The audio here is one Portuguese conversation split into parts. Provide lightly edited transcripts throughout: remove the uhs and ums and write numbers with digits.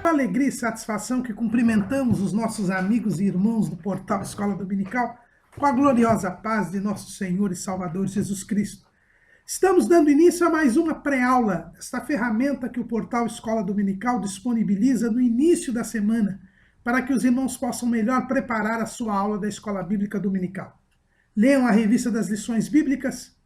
Alegria e satisfação que cumprimentamos os nossos amigos e irmãos do portal Escola Dominical com a gloriosa paz de nosso Senhor e Salvador Jesus Cristo. Estamos dando início a mais uma pré-aula, esta ferramenta que o portal Escola Dominical disponibiliza no início da semana para que os irmãos possam melhor preparar a sua aula da Escola Bíblica Dominical. Leiam a revista das lições bíblicas,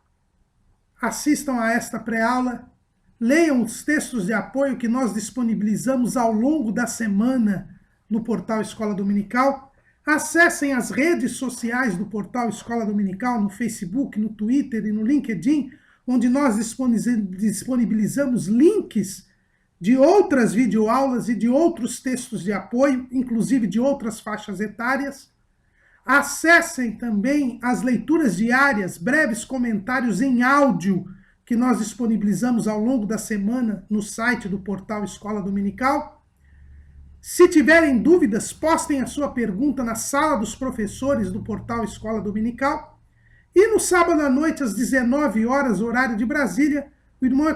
assistam a esta pré-aula, leiam os textos de apoio que nós disponibilizamos ao longo da semana no portal Escola Dominical. Acessem as redes sociais do portal Escola Dominical, no Facebook, no Twitter e no LinkedIn, onde nós disponibilizamos links de outras videoaulas e de outros textos de apoio, inclusive de outras faixas etárias. Acessem também as leituras diárias, breves comentários em áudio, que nós disponibilizamos ao longo da semana no site do portal Escola Dominical. Se tiverem dúvidas, postem a sua pergunta na sala dos professores do portal Escola Dominical. E no sábado à noite, às 19 horas, horário de Brasília, o irmão é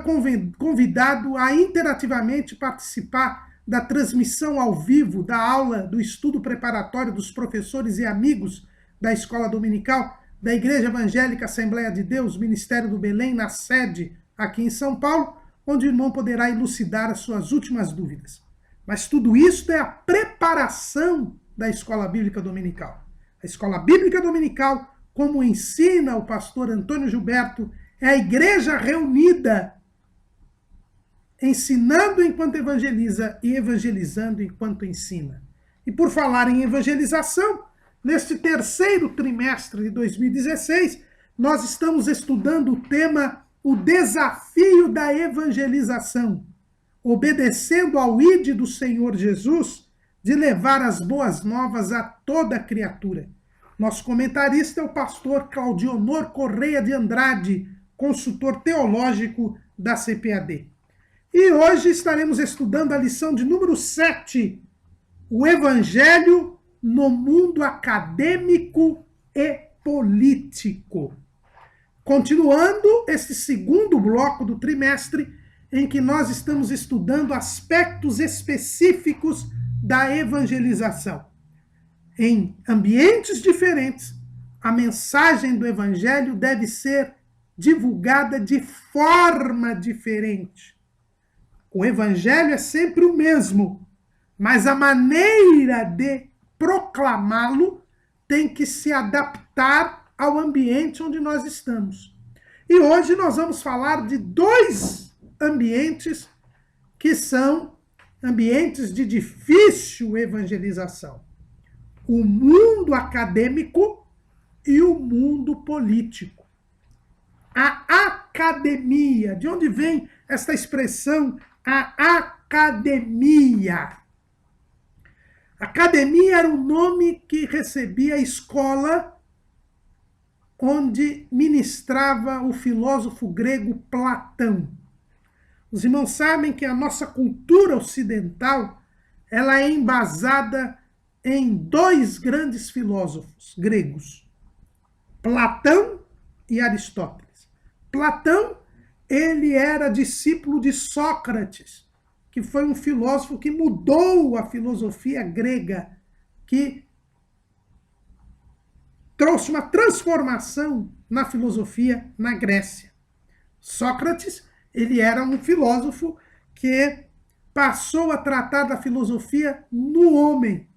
convidado a interativamente participar da transmissão ao vivo da aula do estudo preparatório dos professores e amigos da Escola Dominical, da Igreja Evangélica Assembleia de Deus, Ministério do Belém, na sede aqui em São Paulo, onde o irmão poderá elucidar as suas últimas dúvidas. Mas tudo isso é a preparação da Escola Bíblica Dominical. A Escola Bíblica Dominical, como ensina o pastor Antônio Gilberto, é a igreja reunida, ensinando enquanto evangeliza e evangelizando enquanto ensina. E por falar em evangelização, neste terceiro trimestre de 2016, nós estamos estudando o tema O Desafio da Evangelização, obedecendo ao ID do Senhor Jesus de levar as boas novas a toda criatura. Nosso comentarista é o pastor Claudionor Correia de Andrade, consultor teológico da CPAD. E hoje estaremos estudando a lição de número 7, o Evangelho no mundo acadêmico e político. Continuando esse segundo bloco do trimestre, em que nós estamos estudando aspectos específicos da evangelização. Em ambientes diferentes, a mensagem do Evangelho deve ser divulgada de forma diferente. O Evangelho é sempre o mesmo, mas a maneira de proclamá-lo tem que se adaptar ao ambiente onde nós estamos. E hoje nós vamos falar de dois ambientes que são ambientes de difícil evangelização: o mundo acadêmico e o mundo político. A academia, de onde vem esta expressão, a academia? Academia era o nome que recebia a escola onde ministrava o filósofo grego Platão. Os irmãos sabem que a nossa cultura ocidental ela é embasada em dois grandes filósofos gregos, Platão e Aristóteles. Platão, ele era discípulo de Sócrates, que foi um filósofo que mudou a filosofia grega, que trouxe uma transformação na filosofia na Grécia. Sócrates, ele era um filósofo que passou a tratar da filosofia no homem,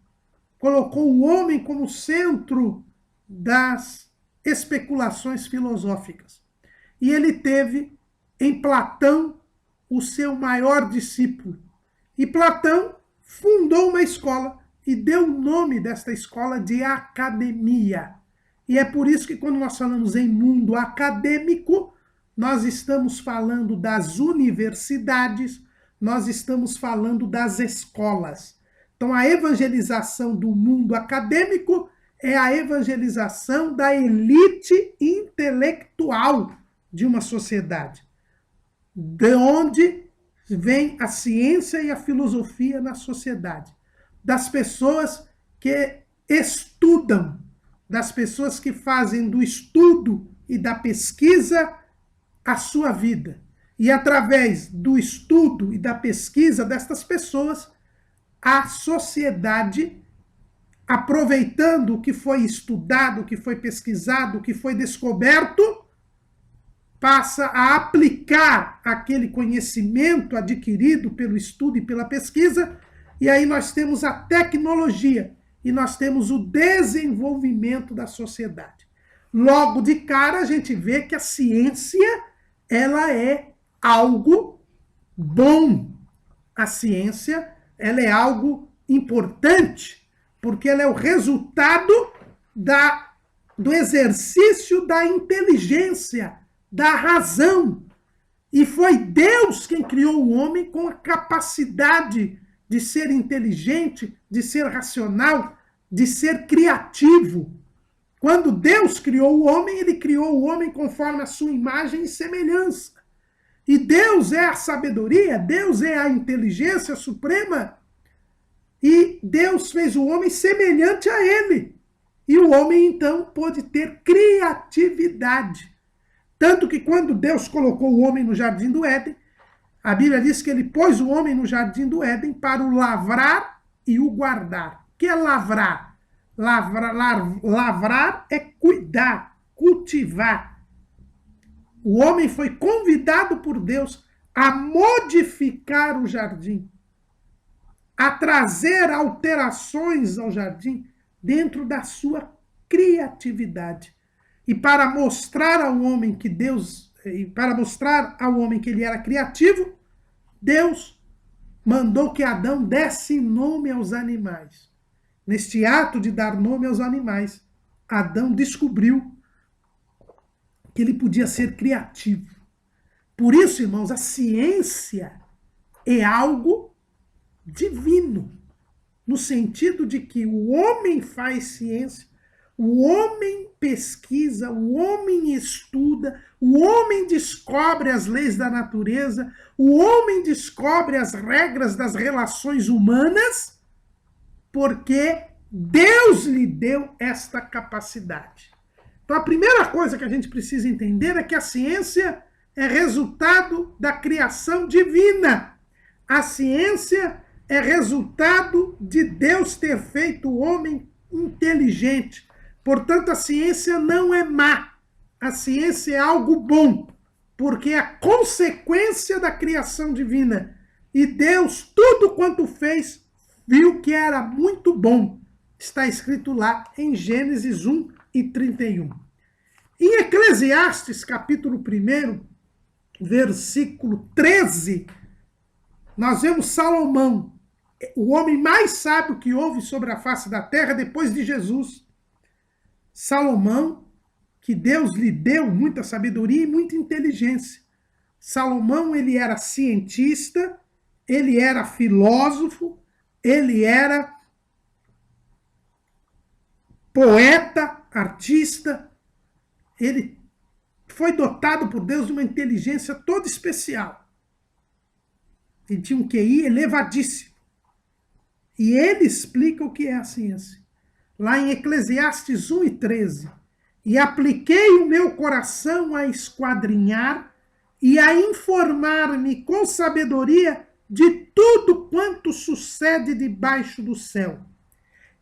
colocou o homem como centro das especulações filosóficas. E ele teve em Platão o seu maior discípulo. E Platão fundou uma escola e deu o nome desta escola de academia. E é por isso que quando nós falamos em mundo acadêmico, nós estamos falando das universidades, nós estamos falando das escolas. Então a evangelização do mundo acadêmico é a evangelização da elite intelectual de uma sociedade, de onde vem a ciência e a filosofia na sociedade, das pessoas que estudam, das pessoas que fazem do estudo e da pesquisa a sua vida. E através do estudo e da pesquisa destas pessoas, a sociedade, aproveitando o que foi estudado, o que foi pesquisado, o que foi descoberto, passa a aplicar aquele conhecimento adquirido pelo estudo e pela pesquisa, e aí nós temos a tecnologia, e nós temos o desenvolvimento da sociedade. Logo de cara, a gente vê que a ciência, ela é algo bom. A ciência, ela é algo importante, porque ela é o resultado do exercício da inteligência, da razão. E foi Deus quem criou o homem com a capacidade de ser inteligente, de ser racional, de ser criativo. Quando Deus criou o homem, ele criou o homem conforme a sua imagem e semelhança. E Deus é a sabedoria, Deus é a inteligência suprema. E Deus fez o homem semelhante a ele. E o homem, então, pôde ter criatividade. Tanto que quando Deus colocou o homem no jardim do Éden, a Bíblia diz que ele pôs o homem no jardim do Éden para o lavrar e o guardar. O que é lavrar? Lavrar é cuidar, cultivar. O homem foi convidado por Deus a modificar o jardim, a trazer alterações ao jardim dentro da sua criatividade. E para mostrar ao homem que ele era criativo, Deus mandou que Adão desse nome aos animais. Neste ato de dar nome aos animais, Adão descobriu que ele podia ser criativo. Por isso, irmãos, a ciência é algo divino, no sentido de que o homem faz ciência, o homem pesquisa, o homem estuda, o homem descobre as leis da natureza, o homem descobre as regras das relações humanas, porque Deus lhe deu esta capacidade. Então, a primeira coisa que a gente precisa entender é que a ciência é resultado da criação divina. A ciência é resultado de Deus ter feito o homem inteligente. Portanto, a ciência não é má. A ciência é algo bom, porque é a consequência da criação divina. E Deus, tudo quanto fez, viu que era muito bom. Está escrito lá em Gênesis 1:31. Em Eclesiastes, capítulo 1, versículo 13, nós vemos Salomão, o homem mais sábio que houve sobre a face da terra depois de Jesus. Salomão, que Deus lhe deu muita sabedoria e muita inteligência. Salomão, ele era cientista, ele era filósofo, ele era poeta, artista. Ele foi dotado por Deus de uma inteligência toda especial. Ele tinha um QI elevadíssimo. E ele explica o que é a ciência. Lá em Eclesiastes 1:13. E apliquei o meu coração a esquadrinhar e a informar-me com sabedoria de tudo quanto sucede debaixo do céu.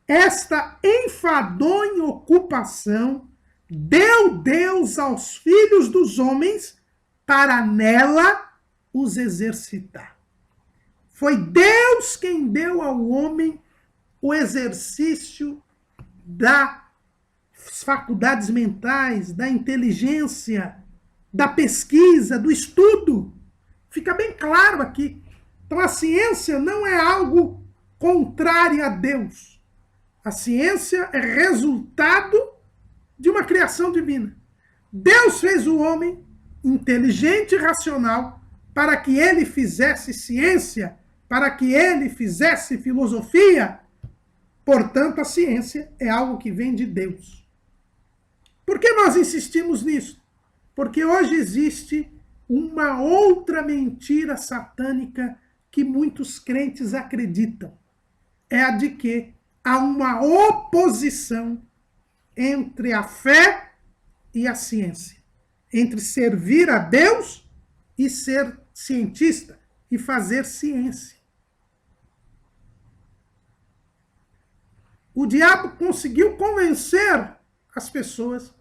Esta enfadonha ocupação deu Deus aos filhos dos homens para nela os exercitar. Foi Deus quem deu ao homem o exercício das faculdades mentais, da inteligência, da pesquisa, do estudo. Fica bem claro aqui. Então a ciência não é algo contrário a Deus. A ciência é resultado de uma criação divina. Deus fez o homem inteligente e racional para que ele fizesse ciência, para que ele fizesse filosofia. Portanto, a ciência é algo que vem de Deus. Por que nós insistimos nisso? Porque hoje existe uma outra mentira satânica que muitos crentes acreditam. É a de que há uma oposição entre a fé e a ciência. Entre servir a Deus e ser cientista e fazer ciência. o diabo conseguiu convencer as pessoas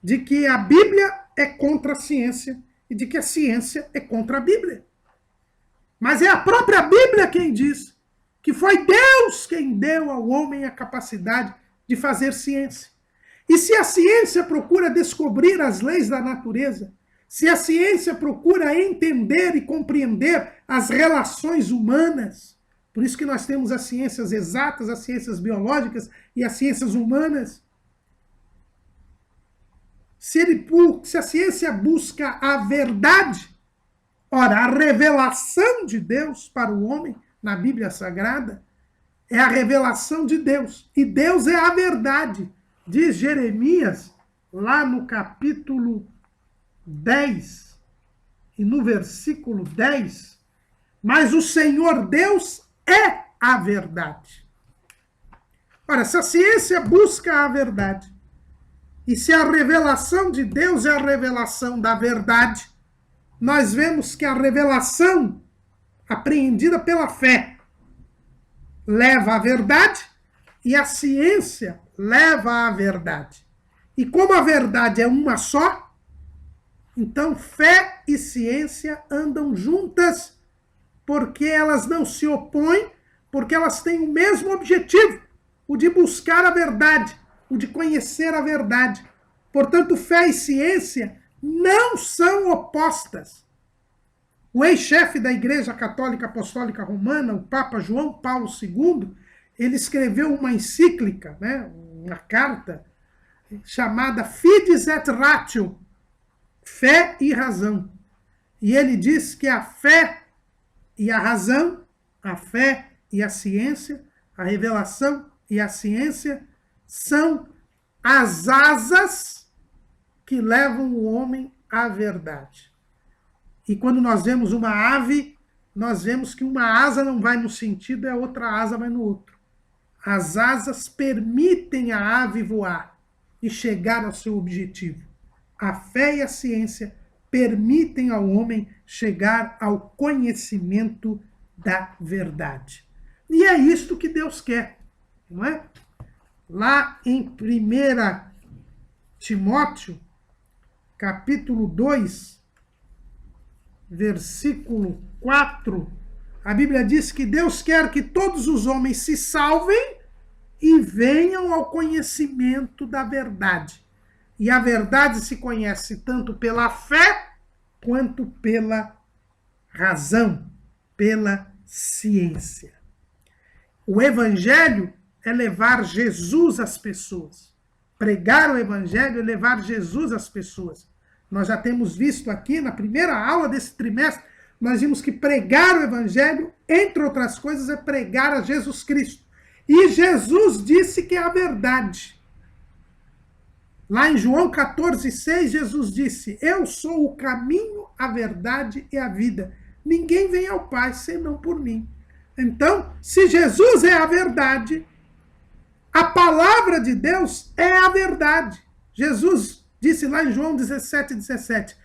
de que a Bíblia é contra a ciência e de que a ciência é contra a Bíblia. Mas é a própria Bíblia quem diz que foi Deus quem deu ao homem a capacidade de fazer ciência. E se a ciência procura descobrir as leis da natureza, se a ciência procura entender e compreender as relações humanas, por isso que nós temos as ciências exatas, as ciências biológicas e as ciências humanas, se a ciência busca a verdade, ora, a revelação de Deus para o homem na Bíblia Sagrada é a revelação de Deus. E Deus é a verdade. Diz Jeremias, lá no capítulo 10, e no versículo 10, mas o Senhor Deus é a verdade. Ora, se a ciência busca a verdade, e se a revelação de Deus é a revelação da verdade, nós vemos que a revelação apreendida pela fé leva à verdade e a ciência leva à verdade. E como a verdade é uma só, então fé e ciência andam juntas porque elas não se opõem, porque elas têm o mesmo objetivo, o de buscar a verdade, o de conhecer a verdade. Portanto, fé e ciência não são opostas. O ex-chefe da Igreja Católica Apostólica Romana, o Papa João Paulo II, ele escreveu uma encíclica, uma carta, chamada Fides et Ratio, Fé e Razão. E ele diz que a fé e a razão, a fé e a ciência, a revelação e a ciência, são as asas que levam o homem à verdade. E quando nós vemos uma ave, nós vemos que uma asa não vai no sentido e a outra asa vai no outro. As asas permitem a ave voar e chegar ao seu objetivo. A fé e a ciência permitem ao homem chegar ao conhecimento da verdade. E é isto que Deus quer, não é? Lá em 1 Timóteo, capítulo 2, versículo 4, a Bíblia diz que Deus quer que todos os homens se salvem e venham ao conhecimento da verdade. E a verdade se conhece tanto pela fé quanto pela razão, pela ciência. O evangelho é levar Jesus às pessoas. Pregar o evangelho é levar Jesus às pessoas. Nós já temos visto aqui, na primeira aula desse trimestre, nós vimos que pregar o evangelho, entre outras coisas, é pregar a Jesus Cristo. E Jesus disse que é a verdade. Lá em João 14,6, Jesus disse: eu sou o caminho, a verdade e a vida. Ninguém vem ao Pai senão por mim. Então, se Jesus é a verdade, a palavra de Deus é a verdade. Jesus disse lá em João 17,17,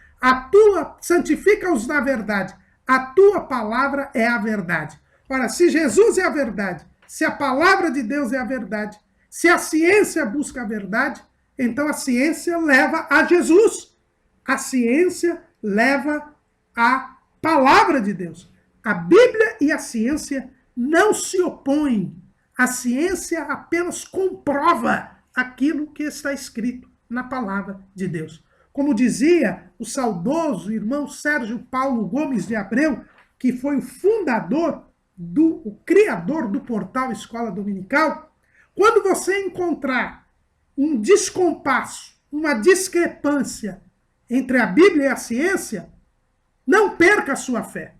santifica-os na verdade, a tua palavra é a verdade. Ora, se Jesus é a verdade, se a palavra de Deus é a verdade, se a ciência busca a verdade, então a ciência leva a Jesus. A ciência leva a palavra de Deus. A Bíblia e a ciência não se opõem. A ciência apenas comprova aquilo que está escrito na palavra de Deus. Como dizia o saudoso irmão Sérgio Paulo Gomes de Abreu, que foi o fundador, o criador do portal Escola Dominical, quando você encontrar um descompasso, uma discrepância entre a Bíblia e a ciência, não perca a sua fé.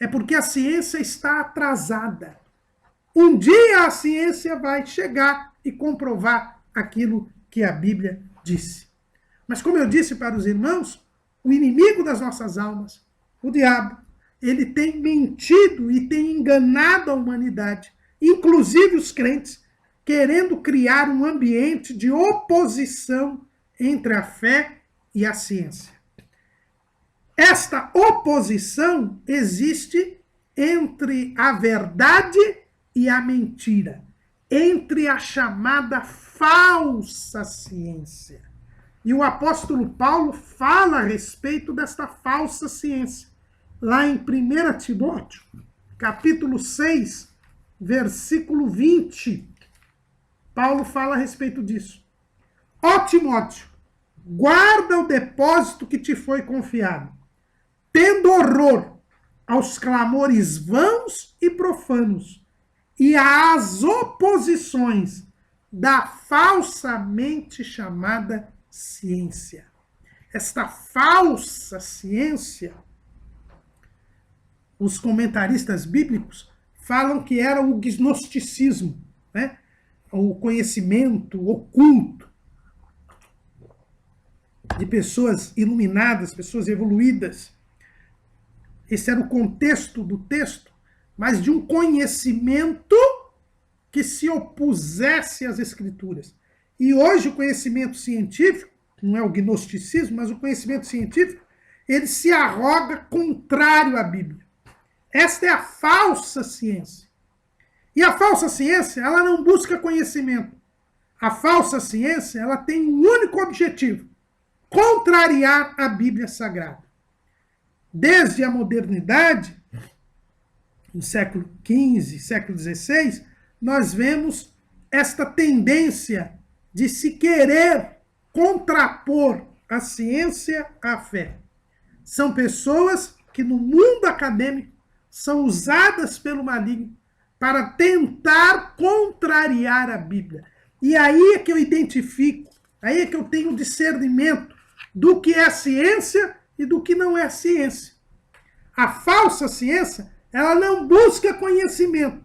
É porque a ciência está atrasada. Um dia a ciência vai chegar e comprovar aquilo que a Bíblia disse. Mas como eu disse para os irmãos, o inimigo das nossas almas, o diabo, ele tem mentido e tem enganado a humanidade, inclusive os crentes, querendo criar um ambiente de oposição entre a fé e a ciência. Esta oposição existe entre a verdade e a mentira, entre a chamada falsa ciência. E o apóstolo Paulo fala a respeito desta falsa ciência. Lá em 1 Timóteo, capítulo 6, versículo 20, Paulo fala a respeito disso. Ó Timóteo, guarda o depósito que te foi confiado, tendo horror aos clamores vãos e profanos, e às oposições da falsamente chamada ciência. Esta falsa ciência, os comentaristas bíblicos falam que era o gnosticismo, né? O conhecimento oculto de pessoas iluminadas, pessoas evoluídas. Esse era o contexto do texto, mas de um conhecimento que se opusesse às Escrituras. E hoje o conhecimento científico, não é o gnosticismo, mas o conhecimento científico, ele se arroga contrário à Bíblia. Esta é a falsa ciência. E a falsa ciência, ela não busca conhecimento. A falsa ciência, ela tem um único objetivo: contrariar a Bíblia Sagrada. Desde a modernidade, no século XV, século XVI, nós vemos esta tendência de se querer contrapor a ciência à fé. São pessoas que no mundo acadêmico são usadas pelo maligno para tentar contrariar a Bíblia. E aí é que eu identifico, aí é que eu tenho discernimento do que é ciência e do que não é ciência. A falsa ciência, ela não busca conhecimento,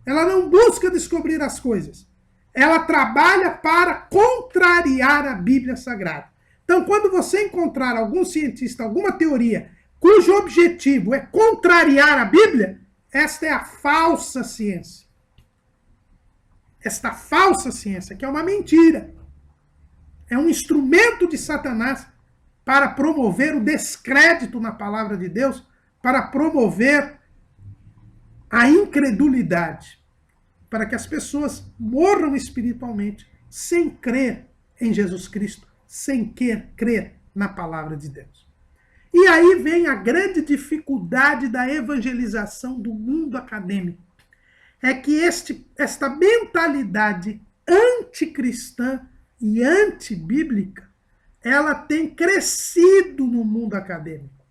ela não busca descobrir as coisas. Ela trabalha para contrariar a Bíblia Sagrada. Então, quando você encontrar algum cientista, alguma teoria, cujo objetivo é contrariar a Bíblia, esta é a falsa ciência. Esta falsa ciência, que é uma mentira, é um instrumento de Satanás para promover o descrédito na palavra de Deus, para promover a incredulidade, para que as pessoas morram espiritualmente sem crer em Jesus Cristo, sem crer na palavra de Deus. E aí vem a grande dificuldade da evangelização do mundo acadêmico. É que esta mentalidade anticristã e antibíblica, ela tem crescido no mundo acadêmico.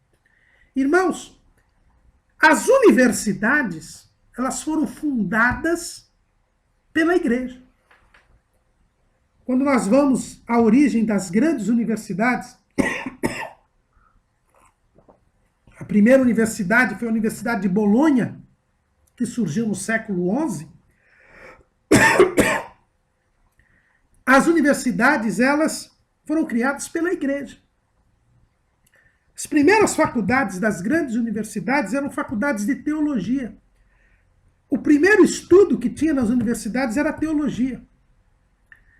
Irmãos, as universidades, elas foram fundadas pela igreja. Quando nós vamos à origem das grandes universidades, a primeira universidade foi a Universidade de Bolonha, que surgiu no século XI. As universidades, elas foram criadas pela igreja. As primeiras faculdades das grandes universidades eram faculdades de teologia. O primeiro estudo que tinha nas universidades era a teologia.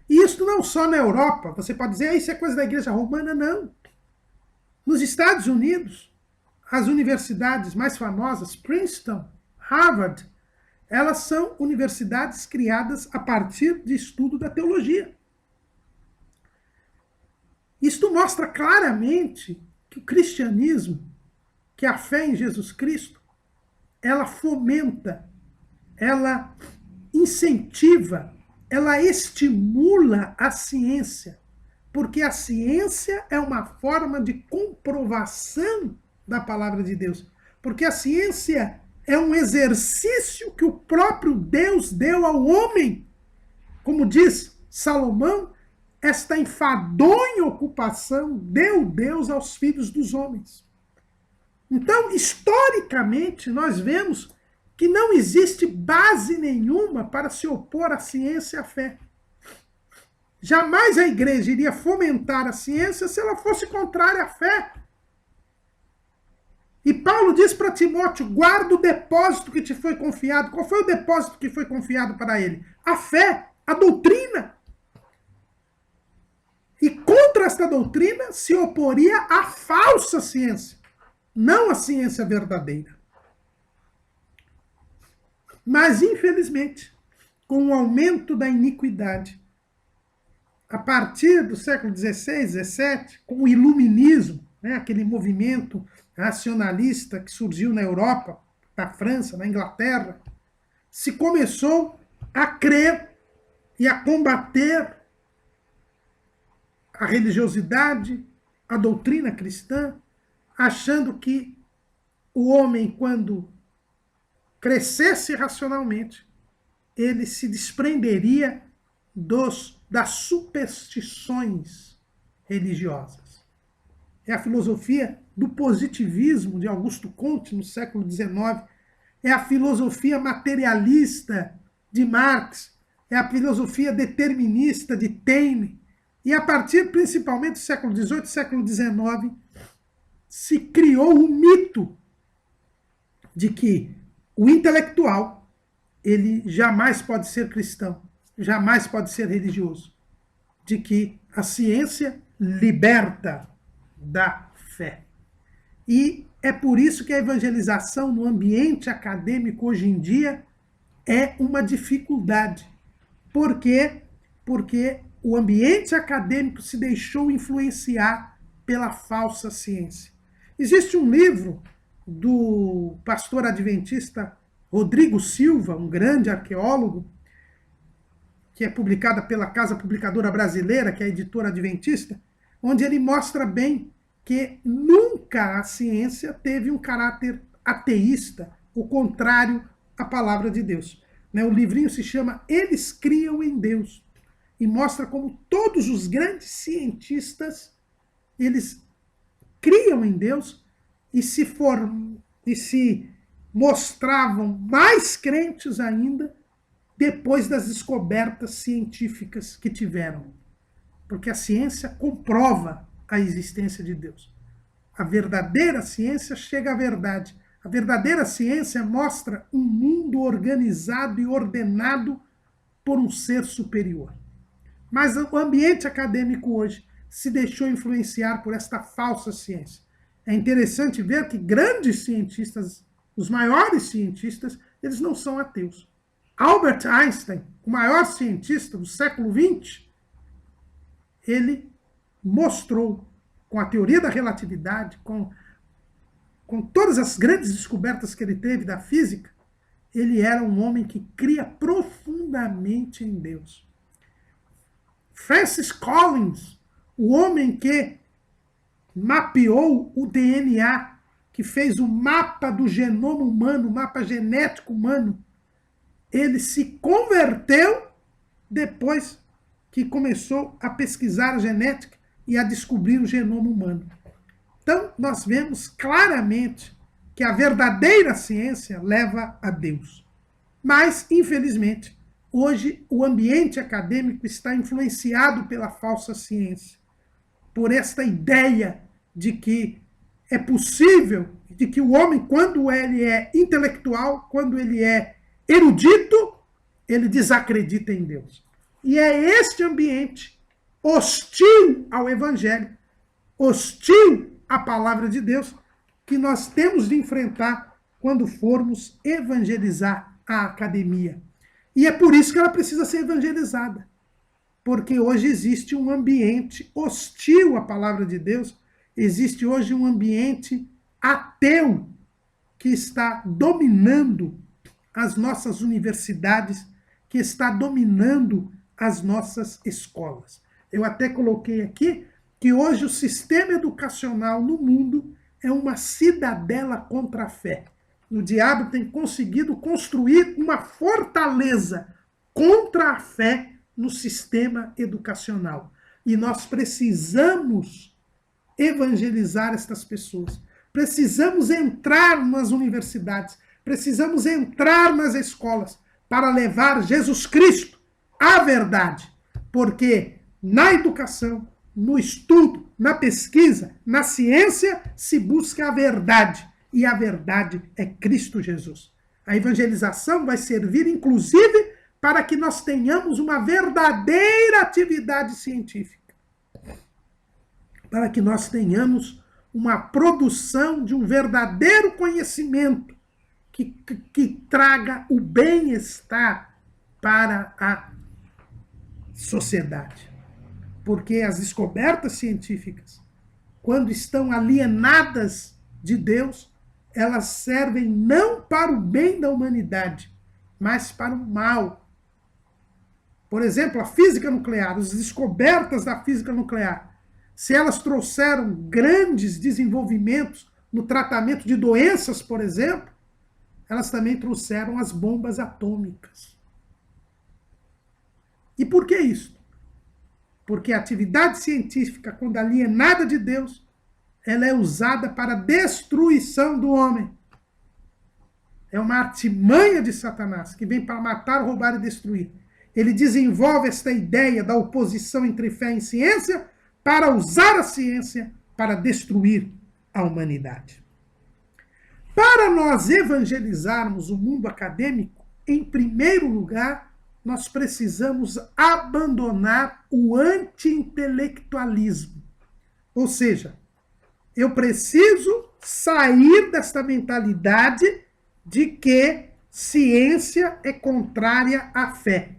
E isso não só na Europa. Você pode dizer, isso é coisa da igreja romana. Não. Nos Estados Unidos, as universidades mais famosas, Princeton, Harvard, elas são universidades criadas a partir de estudo da teologia. Isto mostra claramente que o cristianismo, que a fé em Jesus Cristo, ela fomenta, ela incentiva, ela estimula a ciência, porque a ciência é uma forma de comprovação da palavra de Deus, porque a ciência é um exercício que o próprio Deus deu ao homem. Como diz Salomão, esta enfadonha ocupação deu Deus aos filhos dos homens. Então, historicamente, nós vemos que não existe base nenhuma para se opor à ciência e à fé. Jamais a igreja iria fomentar a ciência se ela fosse contrária à fé. E Paulo diz para Timóteo, guarda o depósito que te foi confiado. Qual foi o depósito que foi confiado para ele? A fé, a doutrina. E contra esta doutrina se oporia a falsa ciência, não a ciência verdadeira. Mas, infelizmente, com o aumento da iniquidade. A partir do século XVI, XVII, com o iluminismo, né, aquele movimento racionalista que surgiu na Europa, na França, na Inglaterra, se começou a crer e a combater a religiosidade, a doutrina cristã, achando que o homem, quando crescesse racionalmente, ele se desprenderia das superstições religiosas. É a filosofia do positivismo de Augusto Comte, no século XIX. É a filosofia materialista de Marx. É a filosofia determinista de Taine. E a partir, principalmente, do século XVIII, século XIX, se criou o mito de que o intelectual, ele jamais pode ser cristão, jamais pode ser religioso, de que a ciência liberta da fé. E é por isso que a evangelização no ambiente acadêmico hoje em dia é uma dificuldade. Por quê? Porque o ambiente acadêmico se deixou influenciar pela falsa ciência. Existe um livro do pastor adventista Rodrigo Silva, um grande arqueólogo, que é publicada pela Casa Publicadora Brasileira, que é a editora adventista, onde ele mostra bem que nunca a ciência teve um caráter ateísta, o contrário à palavra de Deus. O livrinho se chama Eles Criam em Deus, e mostra como todos os grandes cientistas, eles criam em Deus e se mostravam mais crentes ainda depois das descobertas científicas que tiveram. Porque a ciência comprova a existência de Deus. A verdadeira ciência chega à verdade. A verdadeira ciência mostra um mundo organizado e ordenado por um ser superior. Mas o ambiente acadêmico hoje se deixou influenciar por esta falsa ciência. É interessante ver que grandes cientistas, os maiores cientistas, eles não são ateus. Albert Einstein, o maior cientista do século XX, ele mostrou, com a teoria da relatividade, com todas as grandes descobertas que ele teve da física, ele era um homem que cria profundamente em Deus. Francis Collins, o homem que mapeou o DNA, que fez o mapa do genoma humano, o mapa genético humano, ele se converteu depois que começou a pesquisar a genética e a descobrir o genoma humano. Então, nós vemos claramente que a verdadeira ciência leva a Deus. Mas, infelizmente, hoje o ambiente acadêmico está influenciado pela falsa ciência, por esta ideia de que é possível, de que o homem, quando ele é intelectual, quando ele é erudito, ele desacredita em Deus. E é este ambiente hostil ao Evangelho, hostil à palavra de Deus, que nós temos de enfrentar quando formos evangelizar a academia. E é por isso que ela precisa ser evangelizada. Porque hoje existe um ambiente hostil à palavra de Deus, existe hoje um ambiente ateu que está dominando as nossas universidades, que está dominando as nossas escolas. Eu até coloquei aqui que hoje o sistema educacional no mundo é uma cidadela contra a fé. O diabo tem conseguido construir uma fortaleza contra a fé no sistema educacional. E nós precisamos evangelizar estas pessoas. Precisamos entrar nas universidades, precisamos entrar nas escolas para levar Jesus Cristo à verdade. Porque na educação, no estudo, na pesquisa, na ciência, se busca a verdade. E a verdade é Cristo Jesus. A evangelização vai servir, inclusive, para que nós tenhamos uma verdadeira atividade científica. Para que nós tenhamos uma produção de um verdadeiro conhecimento que traga o bem-estar para a sociedade. Porque as descobertas científicas, quando estão alienadas de Deus, elas servem não para o bem da humanidade, mas para o mal. Por exemplo, a física nuclear, as descobertas da física nuclear, se elas trouxeram grandes desenvolvimentos no tratamento de doenças, por exemplo, elas também trouxeram as bombas atômicas. E por que isso? Porque a atividade científica, quando alienada de Deus, ela é usada para a destruição do homem. É uma artimanha de Satanás, que vem para matar, roubar e destruir. Ele desenvolve esta ideia da oposição entre fé e ciência para usar a ciência para destruir a humanidade. Para nós evangelizarmos o mundo acadêmico, em primeiro lugar, nós precisamos abandonar o anti-intelectualismo. Ou seja, eu preciso sair desta mentalidade de que ciência é contrária à fé.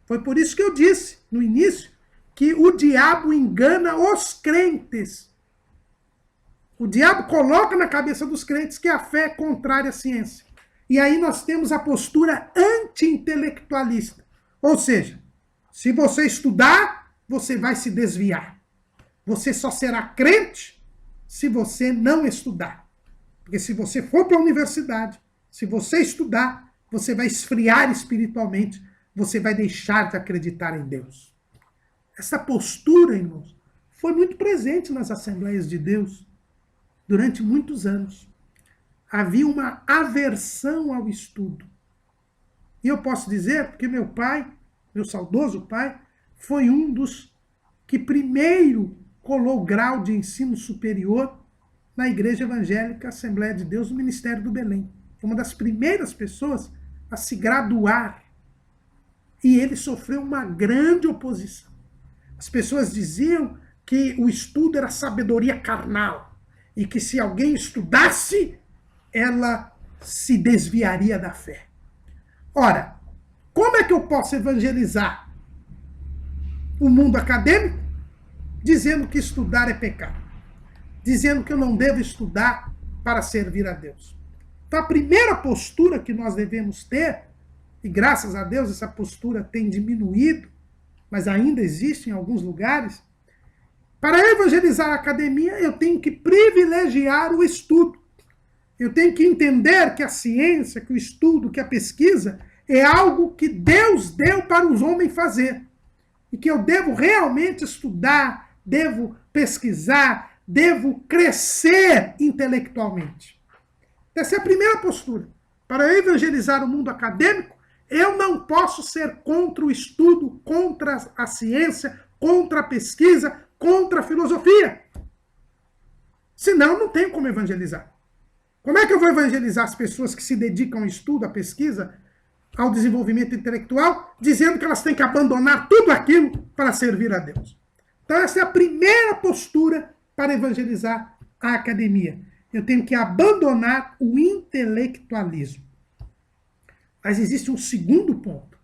Foi por isso que eu disse no início que o diabo engana os crentes. O diabo coloca na cabeça dos crentes que a fé é contrária à ciência. E aí nós temos a postura anti-intelectualista. Ou seja, se você estudar, você vai se desviar. Você só será crente se você não estudar. Porque se você for para a universidade, se você estudar, você vai esfriar espiritualmente, você vai deixar de acreditar em Deus. Essa postura, irmãos, foi muito presente nas Assembleias de Deus durante muitos anos. Havia uma aversão ao estudo. E eu posso dizer, porque meu pai, meu saudoso pai, foi um dos que primeiro colou o grau de ensino superior na Igreja Evangélica Assembleia de Deus, no Ministério do Belém. Foi uma das primeiras pessoas a se graduar. E ele sofreu uma grande oposição. As pessoas diziam que o estudo era sabedoria carnal e que se alguém estudasse, ela se desviaria da fé. Ora, como é que eu posso evangelizar o mundo acadêmico dizendo que estudar é pecado? Dizendo que eu não devo estudar para servir a Deus. Então a primeira postura que nós devemos ter, e graças a Deus essa postura tem diminuído, mas ainda existe em alguns lugares, para evangelizar a academia eu tenho que privilegiar o estudo. Eu tenho que entender que a ciência, que o estudo, que a pesquisa é algo que Deus deu para os homens fazer. E que eu devo realmente estudar, devo pesquisar, devo crescer intelectualmente. Essa é a primeira postura. Para evangelizar o mundo acadêmico, eu não posso ser contra o estudo, contra a ciência, contra a pesquisa, contra a filosofia. Senão, não tenho como evangelizar. Como é que eu vou evangelizar as pessoas que se dedicam ao estudo, à pesquisa, ao desenvolvimento intelectual, dizendo que elas têm que abandonar tudo aquilo para servir a Deus? Então, essa é a primeira postura para evangelizar a academia. Eu tenho que abandonar o intelectualismo. Mas existe um segundo ponto.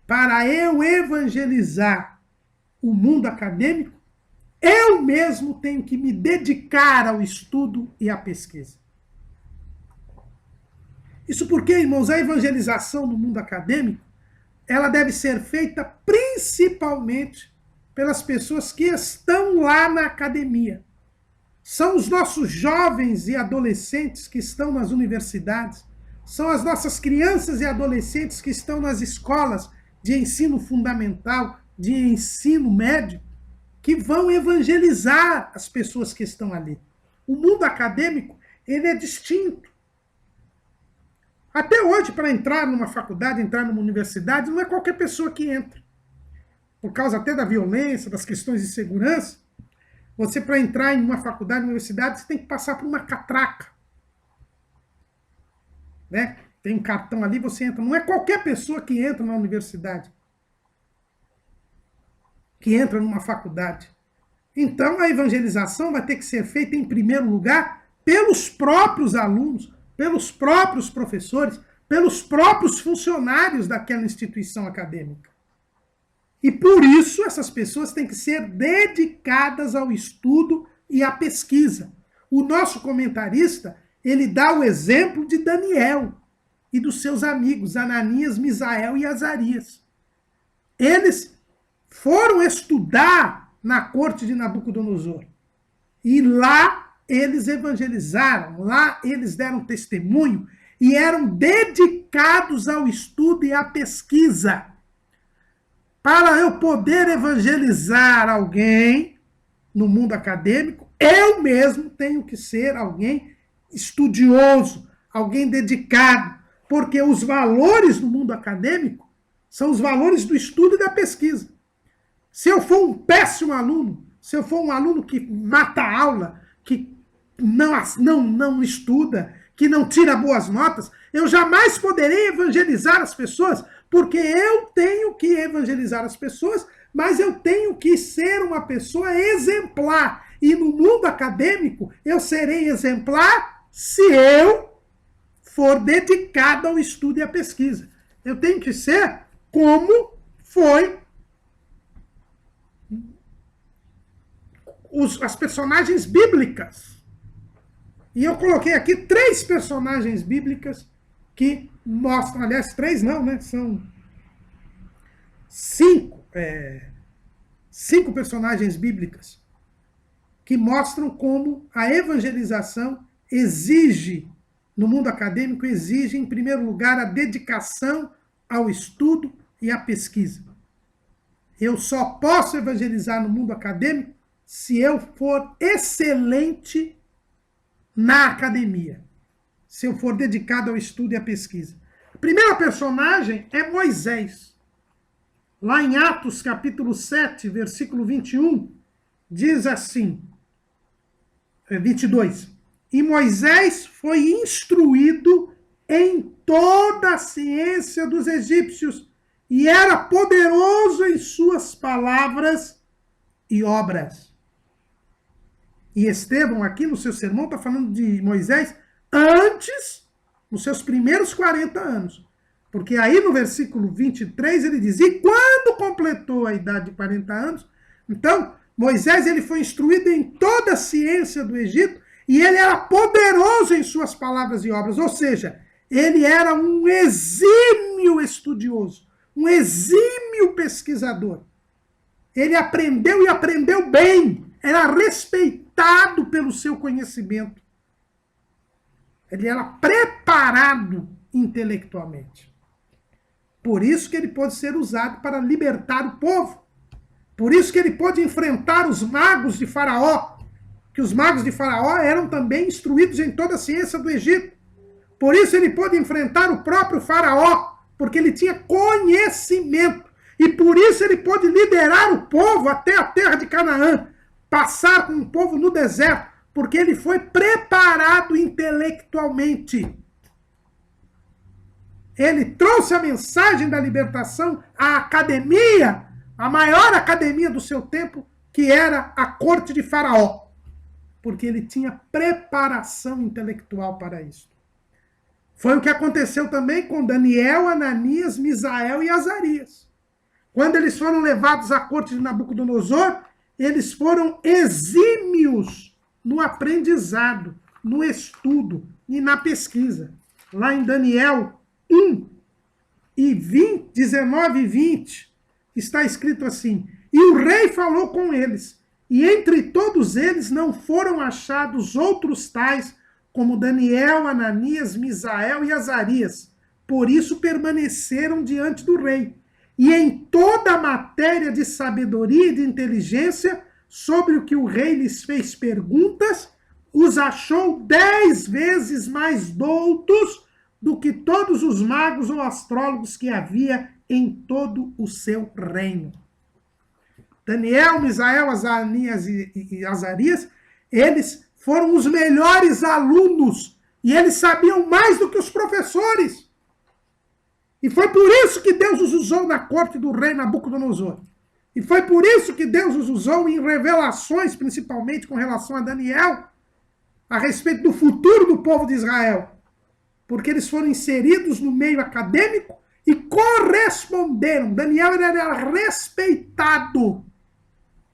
Para eu evangelizar o mundo acadêmico, eu mesmo tenho que me dedicar ao estudo e à pesquisa. Isso porque, irmãos, a evangelização no mundo acadêmico, ela deve ser feita principalmente pelas pessoas que estão lá na academia. São os nossos jovens e adolescentes que estão nas universidades, são as nossas crianças e adolescentes que estão nas escolas de ensino fundamental, de ensino médio, que vão evangelizar as pessoas que estão ali. O mundo acadêmico, ele é distinto. Até hoje, para entrar numa faculdade, entrar numa universidade, não é qualquer pessoa que entra. Por causa até da violência, das questões de segurança, você, para entrar em uma faculdade, universidade, você tem que passar por uma catraca. Né? Tem um cartão ali, você entra. Não é qualquer pessoa que entra na universidade, que entra numa faculdade. Então, a evangelização vai ter que ser feita, em primeiro lugar, pelos próprios alunos, pelos próprios professores, pelos próprios funcionários daquela instituição acadêmica. E por isso essas pessoas têm que ser dedicadas ao estudo e à pesquisa. O nosso comentarista, ele dá o exemplo de Daniel e dos seus amigos, Ananias, Misael e Azarias. Eles foram estudar na corte de Nabucodonosor. E lá eles evangelizaram, lá eles deram testemunho e eram dedicados ao estudo e à pesquisa. Para eu poder evangelizar alguém no mundo acadêmico, eu mesmo tenho que ser alguém estudioso, alguém dedicado, porque os valores do mundo acadêmico são os valores do estudo e da pesquisa. Se eu for um péssimo aluno, se eu for um aluno que mata a aula, que não estuda, que não tira boas notas, eu jamais poderei evangelizar as pessoas, porque eu tenho que evangelizar as pessoas, mas eu tenho que ser uma pessoa exemplar. E no mundo acadêmico, eu serei exemplar se eu for dedicado ao estudo e à pesquisa. Eu tenho que ser como foi as personagens bíblicas. E eu coloquei aqui 3 personagens bíblicas que mostram, aliás, 3 não, né? São 5 personagens bíblicas que mostram como a evangelização exige, no mundo acadêmico, exige, em primeiro lugar, a dedicação ao estudo e à pesquisa. Eu só posso evangelizar no mundo acadêmico se eu for excelente na academia, se eu for dedicado ao estudo e à pesquisa. A primeira personagem é Moisés. Lá em Atos, capítulo 7, versículo 21, diz assim, 22, e Moisés foi instruído em toda a ciência dos egípcios e era poderoso em suas palavras e obras. E Estevão, aqui no seu sermão, está falando de Moisés antes, nos seus primeiros 40 anos. Porque aí no versículo 23 ele diz, e quando completou a idade de 40 anos, então Moisés ele foi instruído em toda a ciência do Egito e ele era poderoso em suas palavras e obras. Ou seja, ele era um exímio estudioso, um exímio pesquisador. Ele aprendeu e aprendeu bem, era respeitado pelo seu conhecimento. Ele era preparado intelectualmente. Por isso que ele pôde ser usado para libertar o povo. Por isso que ele pôde enfrentar os magos de Faraó, que os magos de Faraó eram também instruídos em toda a ciência do Egito. Por isso ele pôde enfrentar o próprio Faraó, porque ele tinha conhecimento. E por isso ele pôde liderar o povo até a terra de Canaã, passar com o povo no deserto, porque ele foi preparado intelectualmente. Ele trouxe a mensagem da libertação à academia, a maior academia do seu tempo, que era a corte de Faraó, porque ele tinha preparação intelectual para isso. Foi o que aconteceu também com Daniel, Ananias, Misael e Azarias. Quando eles foram levados à corte de Nabucodonosor, eles foram exímios no aprendizado, no estudo e na pesquisa. Lá em Daniel 1, 19 e 20, está escrito assim, e o rei falou com eles, e entre todos eles não foram achados outros tais como Daniel, Ananias, Misael e Azarias. Por isso permaneceram diante do rei. E em toda a matéria de sabedoria e de inteligência, sobre o que o rei lhes fez perguntas, os achou 10 vezes mais doutos do que todos os magos ou astrólogos que havia em todo o seu reino. Daniel, Misael, Ananias e Azarias, eles foram os melhores alunos e eles sabiam mais do que os professores. E foi por isso que Deus os usou na corte do rei Nabucodonosor. E foi por isso que Deus os usou em revelações, principalmente com relação a Daniel, a respeito do futuro do povo de Israel. porque eles foram inseridos no meio acadêmico e corresponderam. Daniel era respeitado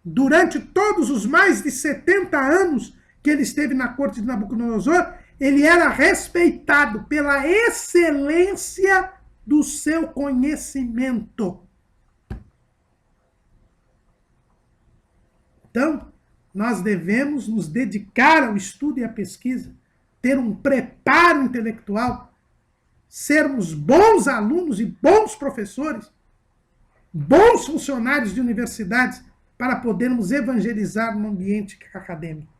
durante todos os mais de 70 anos que ele esteve na corte de Nabucodonosor. Ele era respeitado pela excelência do seu conhecimento. Então, nós devemos nos dedicar ao estudo e à pesquisa, ter um preparo intelectual, sermos bons alunos e bons professores, bons funcionários de universidades, para podermos evangelizar no ambiente acadêmico.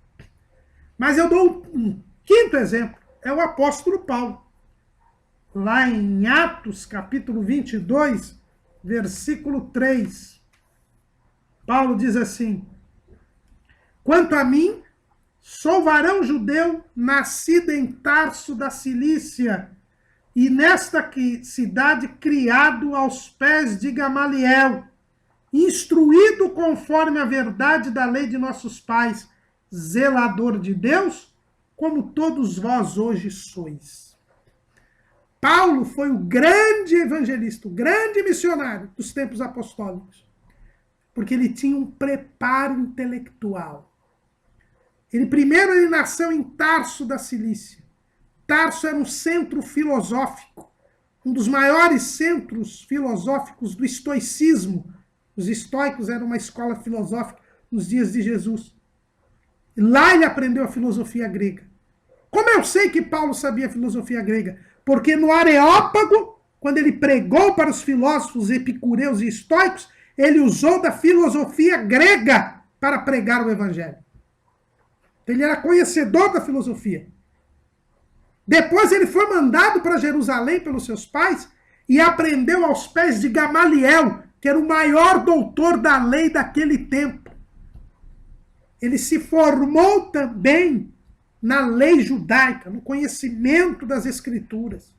Mas eu dou um quinto exemplo, é o apóstolo Paulo. Lá em Atos, capítulo 22, versículo 3, Paulo diz assim: quanto a mim, sou varão judeu, nascido em Tarso da Cilícia, e nesta cidade criado aos pés de Gamaliel, instruído conforme a verdade da lei de nossos pais, zelador de Deus, como todos vós hoje sois. Paulo foi o grande evangelista, o grande missionário dos tempos apostólicos, porque ele tinha um preparo intelectual. Ele nasceu em Tarso da Cilícia. Tarso era um centro filosófico, um dos maiores centros filosóficos do estoicismo. Os estoicos eram uma escola filosófica nos dias de Jesus. E lá ele aprendeu a filosofia grega. Como eu sei que Paulo sabia filosofia grega? Porque no Areópago, quando ele pregou para os filósofos epicureus e estoicos, ele usou da filosofia grega para pregar o evangelho. Ele era conhecedor da filosofia. Depois ele foi mandado para Jerusalém pelos seus pais e aprendeu aos pés de Gamaliel, que era o maior doutor da lei daquele tempo. Ele se formou também na lei judaica, no conhecimento das escrituras,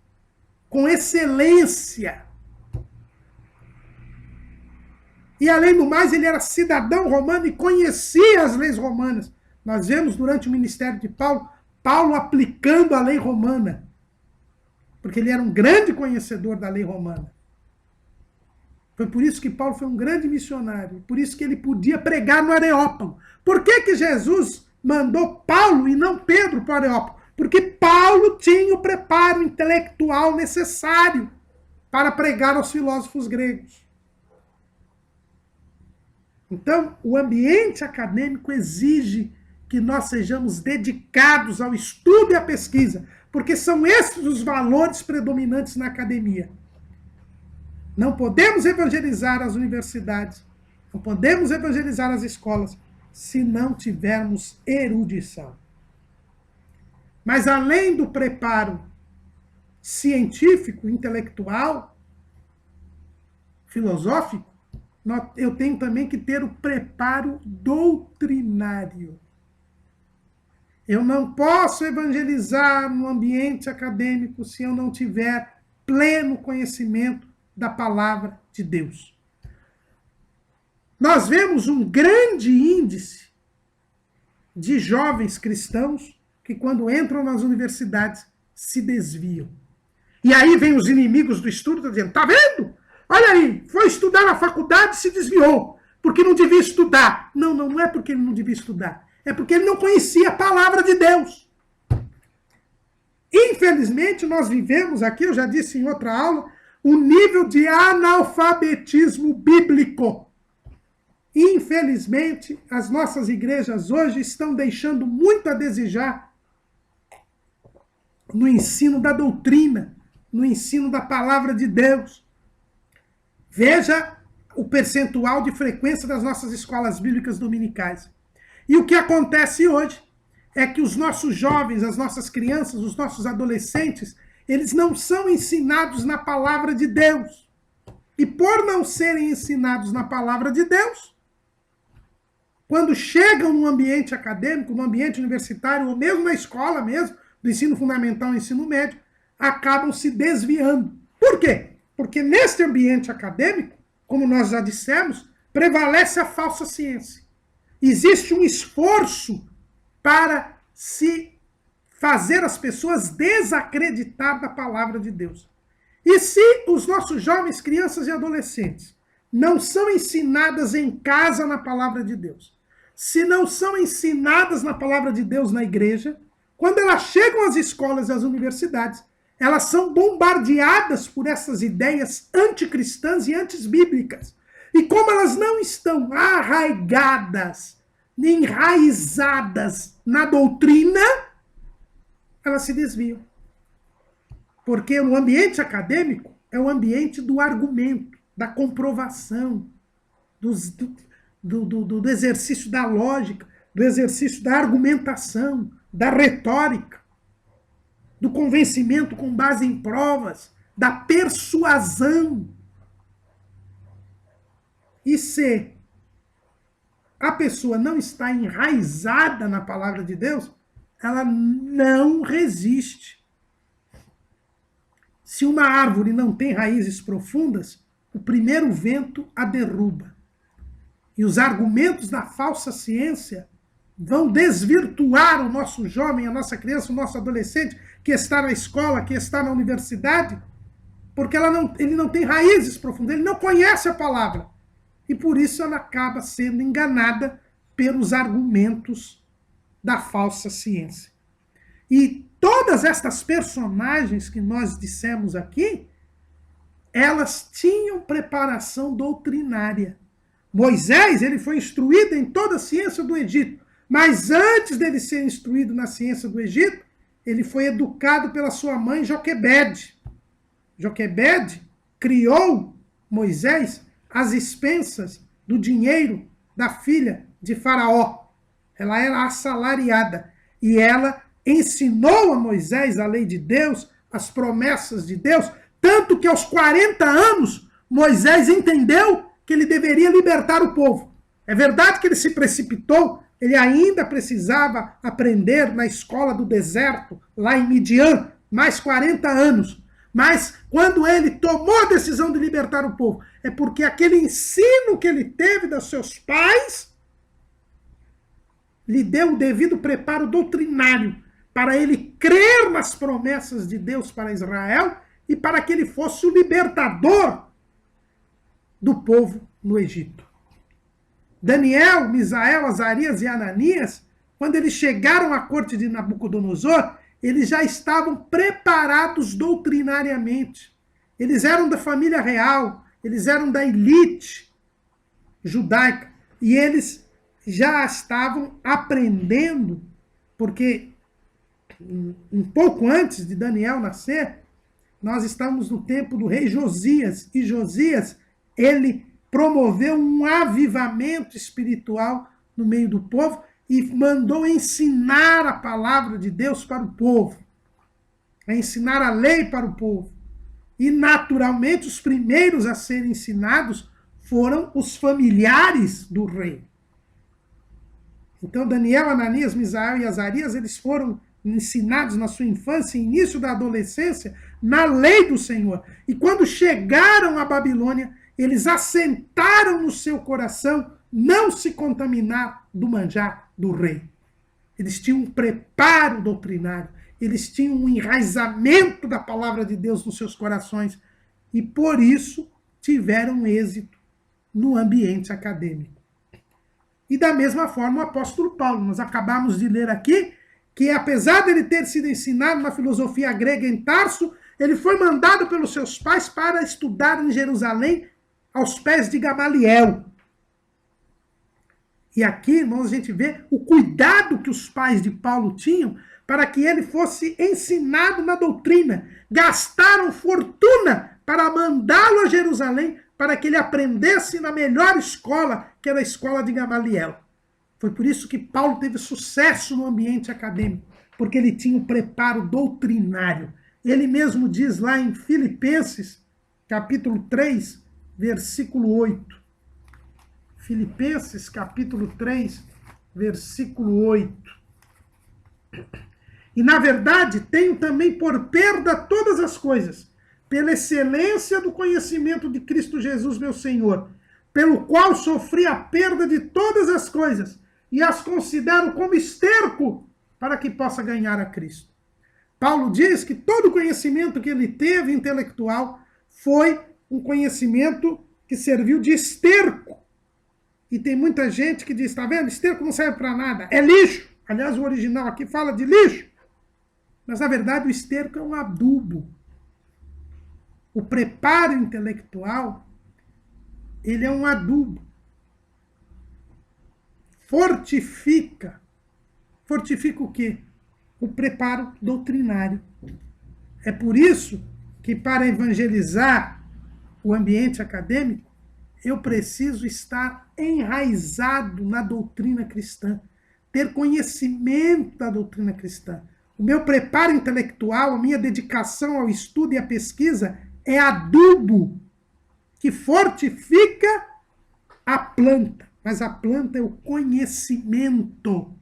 com excelência. E além do mais, ele era cidadão romano e conhecia as leis romanas. Nós vemos durante o ministério de Paulo, Paulo aplicando a lei romana, porque ele era um grande conhecedor da lei romana. Foi por isso que Paulo foi um grande missionário, por isso que ele podia pregar no Areópago. Por que Jesus mandou Paulo e não Pedro para o Areópago? Porque Paulo tinha o preparo intelectual necessário para pregar aos filósofos gregos. Então, o ambiente acadêmico exige que nós sejamos dedicados ao estudo e à pesquisa, porque são esses os valores predominantes na academia. Não podemos evangelizar as universidades, não podemos evangelizar as escolas, se não tivermos erudição. Mas além do preparo científico, intelectual, filosófico, eu tenho também que ter o preparo doutrinário. Eu não posso evangelizar no ambiente acadêmico se eu não tiver pleno conhecimento da palavra de Deus. Nós vemos um grande índice de jovens cristãos que, quando entram nas universidades, se desviam. E aí vem os inimigos do estudo dizendo, tá vendo? Olha aí, foi estudar na faculdade e se desviou, porque não devia estudar. Não é porque ele não devia estudar. É porque ele não conhecia a palavra de Deus. Infelizmente, nós vivemos aqui, eu já disse em outra aula, um nível de analfabetismo bíblico. Infelizmente, as nossas igrejas hoje estão deixando muito a desejar no ensino da doutrina, no ensino da palavra de Deus. Veja o percentual de frequência das nossas escolas bíblicas dominicais. E o que acontece hoje é que os nossos jovens, as nossas crianças, os nossos adolescentes, eles não são ensinados na palavra de Deus. E por não serem ensinados na palavra de Deus, quando chegam no ambiente acadêmico, no ambiente universitário, ou mesmo na escola mesmo, do ensino fundamental e ensino médio, acabam se desviando. Por quê? Porque neste ambiente acadêmico, como nós já dissemos, prevalece a falsa ciência. Existe um esforço para se fazer as pessoas desacreditar da palavra de Deus. E se os nossos jovens, crianças e adolescentes não são ensinadas em casa na palavra de Deus, se não são ensinadas na palavra de Deus na igreja, quando elas chegam às escolas e às universidades, elas são bombardeadas por essas ideias anticristãs e antibíblicas. E como elas não estão arraigadas, enraizadas na doutrina, elas se desviam. Porque o ambiente acadêmico é o ambiente do argumento, da comprovação, do exercício da lógica, do exercício da argumentação, da retórica, do convencimento com base em provas, da persuasão. E se a pessoa não está enraizada na palavra de Deus, ela não resiste. Se uma árvore não tem raízes profundas, o primeiro vento a derruba. E os argumentos da falsa ciência vão desvirtuar o nosso jovem, a nossa criança, o nosso adolescente, que está na escola, que está na universidade, porque ele não tem raízes profundas, ele não conhece a palavra. E por isso ela acaba sendo enganada pelos argumentos da falsa ciência. E todas estas personagens que nós dissemos aqui, elas tinham preparação doutrinária. Moisés, ele foi instruído em toda a ciência do Egito, mas antes dele ser instruído na ciência do Egito, ele foi educado pela sua mãe Joquebede. Joquebede criou Moisés às expensas do dinheiro da filha de Faraó. Ela era assalariada e ela ensinou a Moisés a lei de Deus, as promessas de Deus, tanto que aos 40 anos Moisés entendeu que ele deveria libertar o povo. É verdade que ele se precipitou, ele ainda precisava aprender na escola do deserto, lá em Midian, mais 40 anos. Mas quando ele tomou a decisão de libertar o povo, é porque aquele ensino que ele teve dos seus pais lhe deu o devido preparo doutrinário para ele crer nas promessas de Deus para Israel e para que ele fosse o libertador do povo no Egito. Daniel, Misael, Azarias e Ananias, quando eles chegaram à corte de Nabucodonosor, eles já estavam preparados doutrinariamente. Eles eram da família real, eles eram da elite judaica, e eles já estavam aprendendo, porque um pouco antes de Daniel nascer, nós estamos no tempo do rei Josias, e Josias, ele promoveu um avivamento espiritual no meio do povo e mandou ensinar a palavra de Deus para o povo, a ensinar a lei para o povo. E, naturalmente, os primeiros a serem ensinados foram os familiares do rei. Então, Daniel, Ananias, Misael e Azarias, eles foram ensinados na sua infância e início da adolescência na lei do Senhor. E quando chegaram à Babilônia, eles assentaram no seu coração não se contaminar do manjar do rei. Eles tinham um preparo doutrinário, eles tinham um enraizamento da palavra de Deus nos seus corações e, por isso, tiveram êxito no ambiente acadêmico. E da mesma forma o apóstolo Paulo, nós acabamos de ler aqui, que apesar de ele ter sido ensinado na filosofia grega em Tarso, ele foi mandado pelos seus pais para estudar em Jerusalém aos pés de Gamaliel. E aqui, irmãos, a gente vê o cuidado que os pais de Paulo tinham para que ele fosse ensinado na doutrina. Gastaram fortuna para mandá-lo a Jerusalém para que ele aprendesse na melhor escola, que era a escola de Gamaliel. Foi por isso que Paulo teve sucesso no ambiente acadêmico, porque ele tinha um preparo doutrinário. Ele mesmo diz lá em Filipenses, capítulo 3, versículo 8. Filipenses, capítulo 3, versículo 8. E, na verdade, tenho também por perda todas as coisas, pela excelência do conhecimento de Cristo Jesus, meu Senhor, pelo qual sofri a perda de todas as coisas, e as considero como esterco para que possa ganhar a Cristo. Paulo diz que todo o conhecimento que ele teve intelectual foi um conhecimento que serviu de esterco. E tem muita gente que diz, está vendo? Esterco não serve para nada, é lixo. Aliás, o original aqui fala de lixo. Mas, na verdade, o esterco é um adubo. O preparo intelectual, ele é um adubo. Fortifica. Fortifica o quê? O preparo doutrinário. É por isso que, para evangelizar o ambiente acadêmico, eu preciso estar enraizado na doutrina cristã, ter conhecimento da doutrina cristã. O meu preparo intelectual, a minha dedicação ao estudo e à pesquisa é adubo que fortifica a planta. Mas a planta é o conhecimento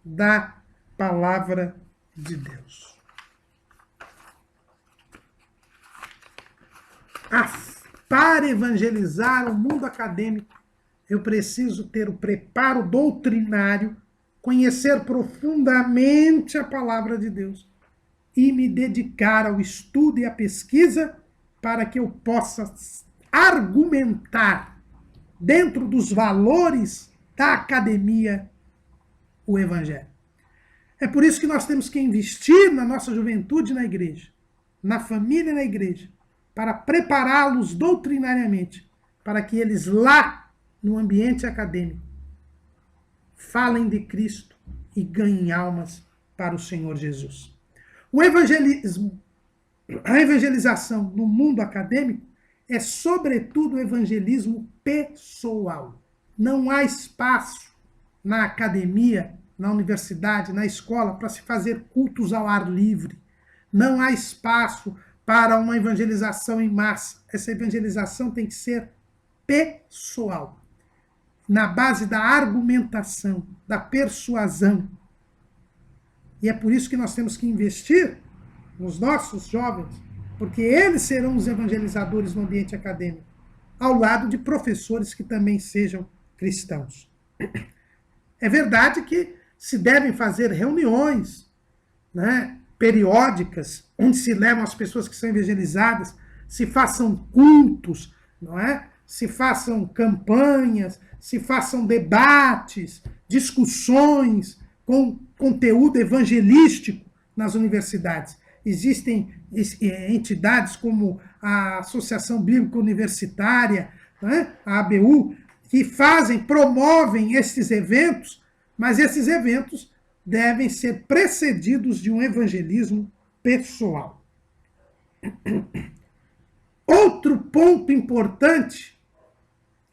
da palavra de Deus. Para evangelizar o mundo acadêmico, eu preciso ter o preparo doutrinário, conhecer profundamente a palavra de Deus e me dedicar ao estudo e à pesquisa para que eu possa argumentar dentro dos valores da academia o evangelho. É por isso que nós temos que investir na nossa juventude na igreja, na família e na igreja, para prepará-los doutrinariamente, para que eles lá, no ambiente acadêmico, falem de Cristo e ganhem almas para o Senhor Jesus. O evangelismo, a evangelização no mundo acadêmico é, sobretudo, o evangelismo pessoal. Não há espaço na academia, na universidade, na escola, para se fazer cultos ao ar livre. Não há espaço para uma evangelização em massa. Essa evangelização tem que ser pessoal, na base da argumentação, da persuasão. E é por isso que nós temos que investir nos nossos jovens, porque eles serão os evangelizadores no ambiente acadêmico, ao lado de professores que também sejam cristãos. É verdade que se devem fazer reuniões, né, periódicas, onde se levam as pessoas que são evangelizadas, se façam cultos, não é? Se façam campanhas, se façam debates, discussões com conteúdo evangelístico nas universidades. Existem entidades como a Associação Bíblica Universitária, né, a ABU, que promovem esses eventos, mas esses eventos devem ser precedidos de um evangelismo pessoal. Outro ponto importante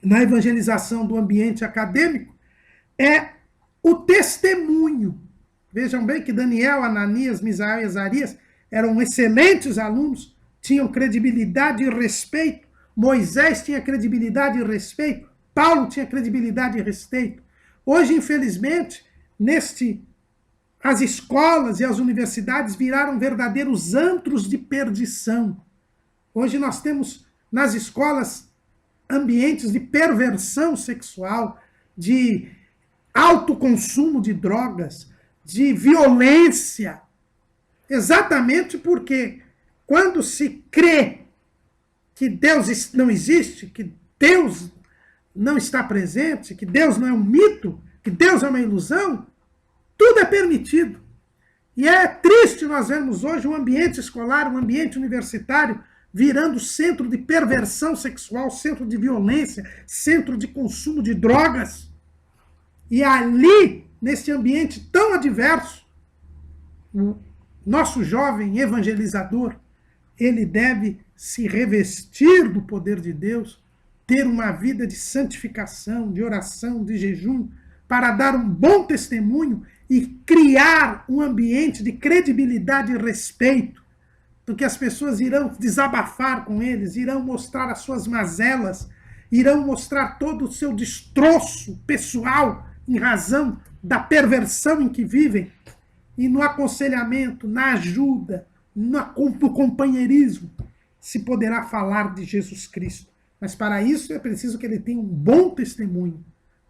na evangelização do ambiente acadêmico é o testemunho. Vejam bem que Daniel, Ananias, Misael e Azarias eram excelentes alunos, tinham credibilidade e respeito. Moisés tinha credibilidade e respeito. Paulo tinha credibilidade e respeito. Hoje, infelizmente, as escolas e as universidades viraram verdadeiros antros de perdição. Hoje nós temos nas escolas ambientes de perversão sexual, de alto consumo de drogas, de violência. Exatamente porque quando se crê que Deus não existe, que Deus não está presente, que Deus não é um mito, que Deus é uma ilusão, tudo é permitido. E é triste nós vermos hoje um ambiente escolar, um ambiente universitário, virando centro de perversão sexual, centro de violência, centro de consumo de drogas. E ali, nesse ambiente tão adverso, o nosso jovem evangelizador, ele deve se revestir do poder de Deus, ter uma vida de santificação, de oração, de jejum, para dar um bom testemunho e criar um ambiente de credibilidade e respeito, do que as pessoas irão desabafar com eles, irão mostrar as suas mazelas, irão mostrar todo o seu destroço pessoal em razão da perversão em que vivem, e no aconselhamento, na ajuda, no companheirismo, se poderá falar de Jesus Cristo. Mas para isso é preciso que ele tenha um bom testemunho,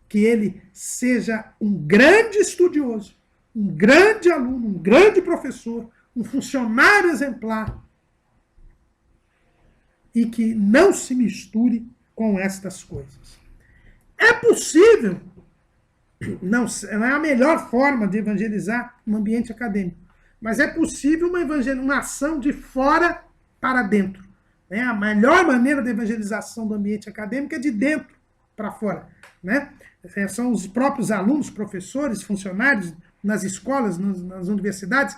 que ele seja um grande estudioso, um grande aluno, um grande professor, um funcionário exemplar, e que não se misture com estas coisas. É possível, não é a melhor forma de evangelizar no ambiente acadêmico, mas é possível uma ação de fora para dentro. Né? A melhor maneira de evangelização do ambiente acadêmico é de dentro para fora. Né? São os próprios alunos, professores, funcionários nas escolas, nas universidades,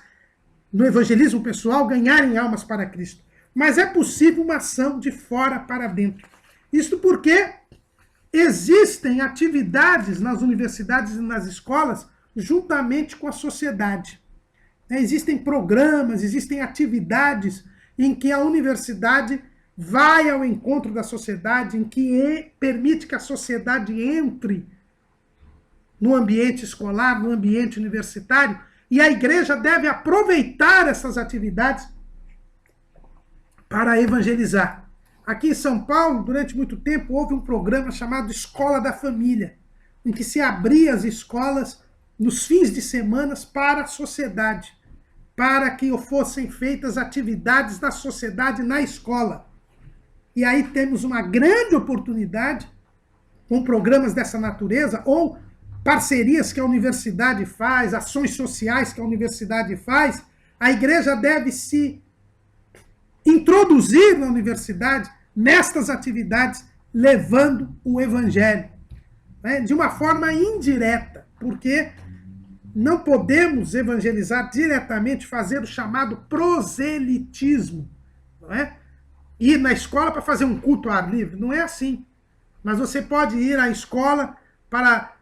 no evangelismo pessoal, ganharem almas para Cristo. Mas é possível uma ação de fora para dentro. Isso porque existem atividades nas universidades e nas escolas juntamente com a sociedade. Existem programas, existem atividades em que a universidade vai ao encontro da sociedade, em que permite que a sociedade entre no ambiente escolar, no ambiente universitário, e a igreja deve aproveitar essas atividades para evangelizar. Aqui em São Paulo, durante muito tempo, houve um programa chamado Escola da Família, em que se abria as escolas nos fins de semana para a sociedade, para que fossem feitas atividades da sociedade na escola. E aí temos uma grande oportunidade com programas dessa natureza, ou parcerias que a universidade faz, ações sociais que a universidade faz. A igreja deve se introduzir na universidade nestas atividades, levando o evangelho, né, de uma forma indireta, porque não podemos evangelizar diretamente, fazer o chamado proselitismo, não é? Ir na escola para fazer um culto ao ar livre, não é assim. Mas você pode ir à escola para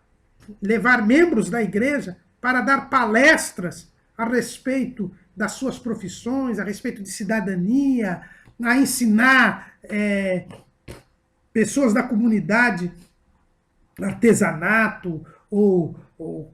levar membros da igreja para dar palestras a respeito das suas profissões, a respeito de cidadania, a ensinar pessoas da comunidade artesanato, ou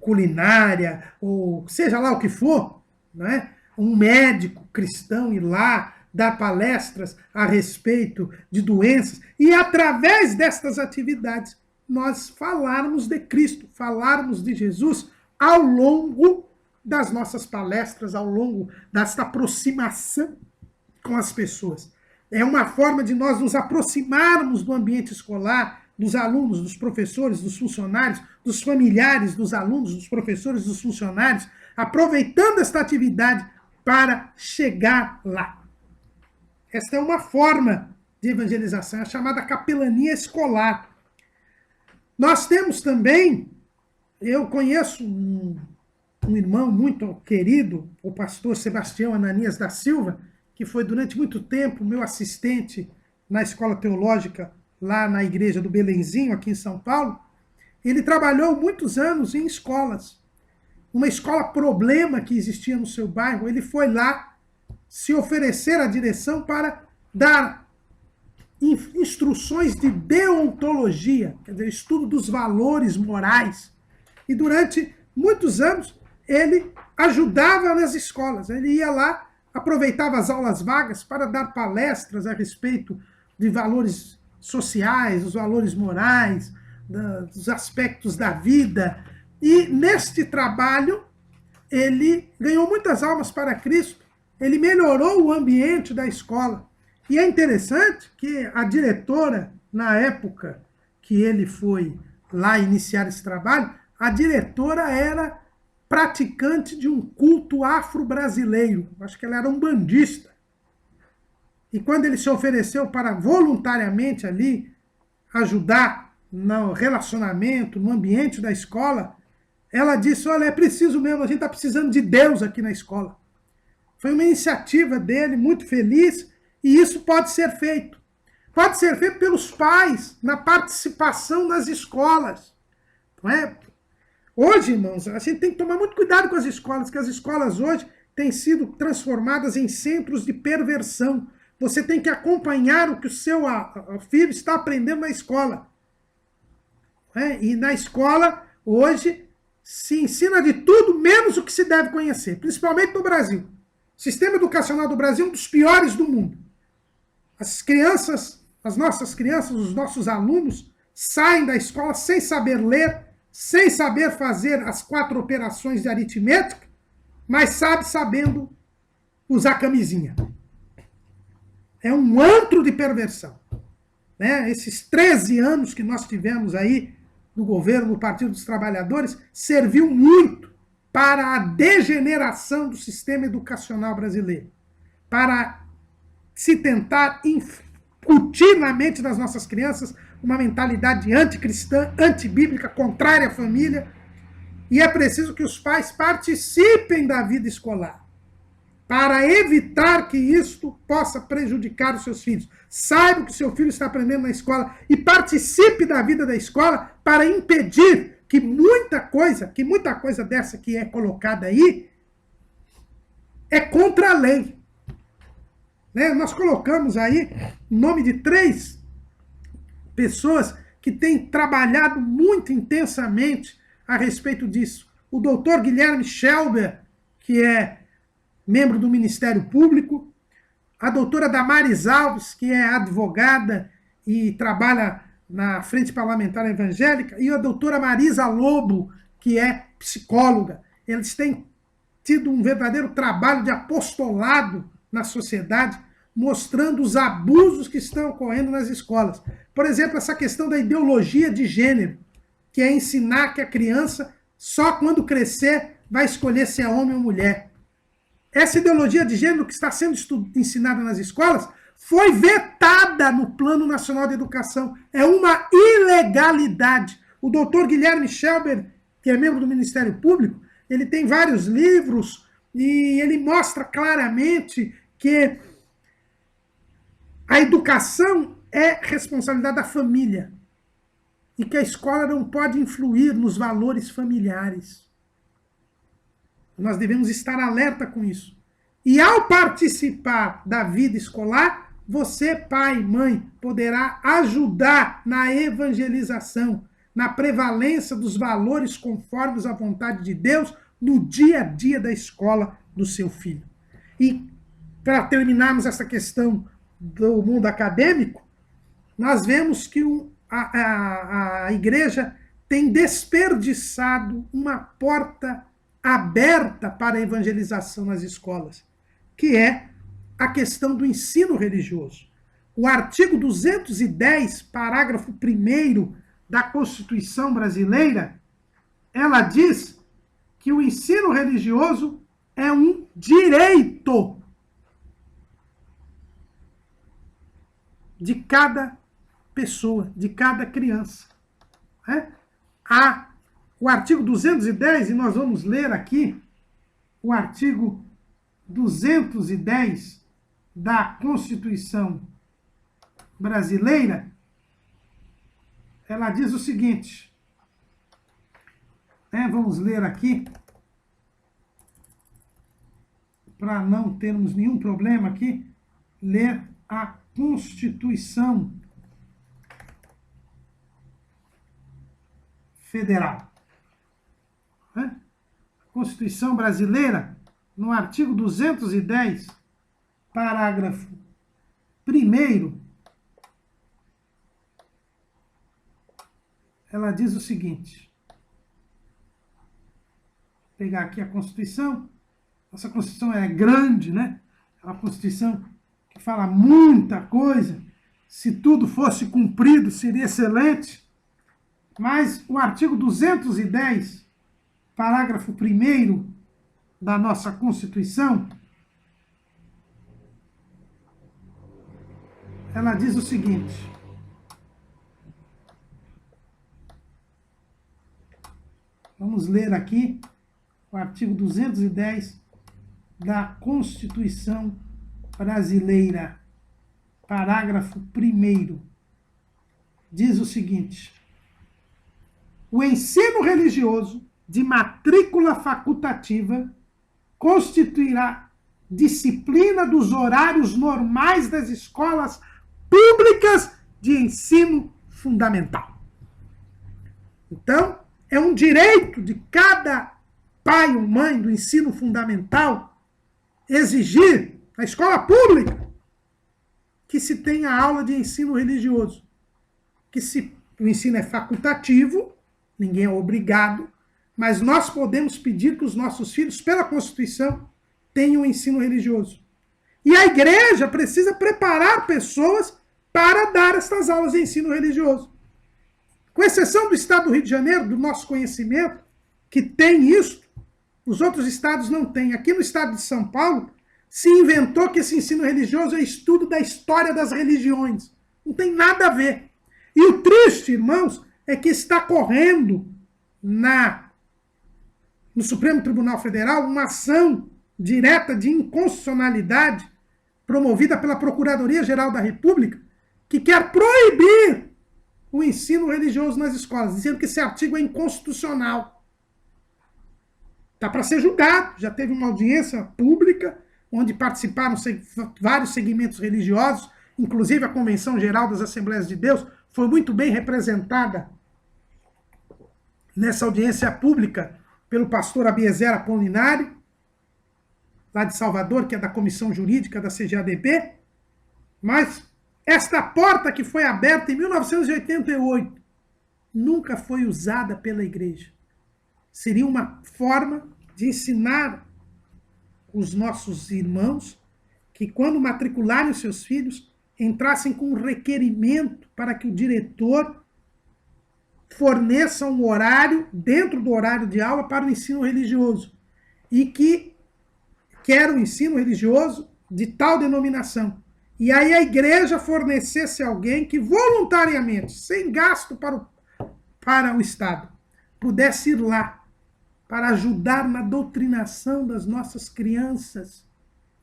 culinária, ou seja lá o que for, né? Um médico cristão ir lá dar palestras a respeito de doenças, e através destas atividades nós falarmos de Cristo, falarmos de Jesus ao longo das nossas palestras, ao longo desta aproximação com as pessoas. É uma forma de nós nos aproximarmos do ambiente escolar, dos alunos, dos professores, dos funcionários, dos familiares dos alunos, dos professores, dos funcionários, aproveitando esta atividade para chegar lá. Esta é uma forma de evangelização, é a chamada capelania escolar. Nós temos também, eu conheço um irmão muito querido, o pastor Sebastião Ananias da Silva, que foi durante muito tempo meu assistente na escola teológica, lá na igreja do Belenzinho, aqui em São Paulo. Ele trabalhou muitos anos em escolas. Uma escola problema que existia no seu bairro, ele foi lá se oferecer à direção para dar instruções de deontologia, quer dizer, estudo dos valores morais. E durante muitos anos ele ajudava nas escolas. Ele ia lá, aproveitava as aulas vagas para dar palestras a respeito de valores sociais, os valores morais, dos aspectos da vida. E neste trabalho ele ganhou muitas almas para Cristo. Ele melhorou o ambiente da escola. E é interessante que a diretora, na época que ele foi lá iniciar esse trabalho, a diretora era praticante de um culto afro-brasileiro. Acho que ela era umbandista. E quando ele se ofereceu para voluntariamente ali ajudar no relacionamento, no ambiente da escola, ela disse, olha, é preciso mesmo, a gente está precisando de Deus aqui na escola. Foi uma iniciativa dele, muito feliz, e isso pode ser feito. Pode ser feito pelos pais, na participação nas escolas. Não é? Hoje, irmãos, a gente tem que tomar muito cuidado com as escolas, porque as escolas hoje têm sido transformadas em centros de perversão. Você tem que acompanhar o que o seu filho está aprendendo na escola. E na escola, hoje, se ensina de tudo, menos o que se deve conhecer, principalmente no Brasil. O sistema educacional do Brasil é um dos piores do mundo. As crianças, as nossas crianças, os nossos alunos, saem da escola sem saber ler, sem saber fazer as 4 operações de aritmética, mas sabendo usar camisinha. É um antro de perversão. Né? Esses 13 anos que nós tivemos aí no governo do Partido dos Trabalhadores serviu muito para a degeneração do sistema educacional brasileiro, para se tentar incutir na mente das nossas crianças uma mentalidade anticristã, antibíblica, contrária à família, e é preciso que os pais participem da vida escolar, para evitar que isto possa prejudicar os seus filhos. Saiba o que seu filho está aprendendo na escola e participe da vida da escola para impedir que muita coisa dessa que é colocada aí é contra a lei. Né? Nós colocamos aí o nome de 3 pessoas que têm trabalhado muito intensamente a respeito disso. O doutor Guilherme Schelber, que é membro do Ministério Público, a doutora Damares Alves, que é advogada e trabalha na Frente Parlamentar Evangélica, e a doutora Marisa Lobo, que é psicóloga. Eles têm tido um verdadeiro trabalho de apostolado na sociedade, mostrando os abusos que estão ocorrendo nas escolas. Por exemplo, essa questão da ideologia de gênero, que é ensinar que a criança, só quando crescer, vai escolher se é homem ou mulher. Essa ideologia de gênero que está sendo ensinada nas escolas foi vetada no Plano Nacional de Educação. É uma ilegalidade. O doutor Guilherme Schelber, que é membro do Ministério Público, ele tem vários livros e ele mostra claramente que a educação é responsabilidade da família e que a escola não pode influir nos valores familiares. Nós devemos estar alerta com isso. E ao participar da vida escolar, você, pai e mãe, poderá ajudar na evangelização, na prevalência dos valores conformes à vontade de Deus no dia a dia da escola do seu filho. E para terminarmos essa questão do mundo acadêmico, nós vemos que a igreja tem desperdiçado uma porta aberta para a evangelização nas escolas, que é a questão do ensino religioso. O artigo 210, parágrafo 1º da Constituição brasileira, ela diz que o ensino religioso é um direito de cada pessoa, de cada criança. Né? O artigo 210, e nós vamos ler aqui o artigo 210 da Constituição brasileira, ela diz o seguinte, vamos ler aqui, para não termos nenhum problema aqui, ler a Constituição Federal. A Constituição brasileira, no artigo 210, parágrafo 1º, ela diz o seguinte, vou pegar aqui a Constituição, nossa Constituição é grande, né? É uma Constituição que fala muita coisa, se tudo fosse cumprido seria excelente, mas o artigo 210, parágrafo 1º da nossa Constituição, ela diz o seguinte, vamos ler aqui o artigo 210 da Constituição brasileira, parágrafo 1º, diz o seguinte, o ensino religioso de matrícula facultativa constituirá disciplina dos horários normais das escolas públicas de ensino fundamental. Então, é um direito de cada pai ou mãe do ensino fundamental exigir na escola pública que se tenha aula de ensino religioso. O ensino é facultativo, ninguém é obrigado, mas nós podemos pedir que os nossos filhos, pela Constituição, tenham um ensino religioso. E a igreja precisa preparar pessoas para dar essas aulas de ensino religioso. Com exceção do estado do Rio de Janeiro, do nosso conhecimento, que tem isso, os outros estados não têm. Aqui no estado de São Paulo, se inventou que esse ensino religioso é estudo da história das religiões. Não tem nada a ver. E o triste, irmãos, é que está correndo no Supremo Tribunal Federal uma ação direta de inconstitucionalidade promovida pela Procuradoria-Geral da República, que quer proibir o ensino religioso nas escolas, dizendo que esse artigo é inconstitucional. Está para ser julgado, já teve uma audiência pública, onde participaram vários segmentos religiosos, inclusive a Convenção Geral das Assembleias de Deus, foi muito bem representada nessa audiência pública pelo pastor Abiezer Apolinari, lá de Salvador, que é da Comissão Jurídica da CGADB, mas esta porta que foi aberta em 1988 nunca foi usada pela igreja. Seria uma forma de ensinar os nossos irmãos que, quando matricularem os seus filhos, entrassem com um requerimento para que o diretor forneça um horário, dentro do horário de aula, para o ensino religioso. E que quer o ensino religioso de tal denominação. E aí a igreja fornecesse alguém que voluntariamente, sem gasto para o Estado, pudesse ir lá para ajudar na doutrinação das nossas crianças,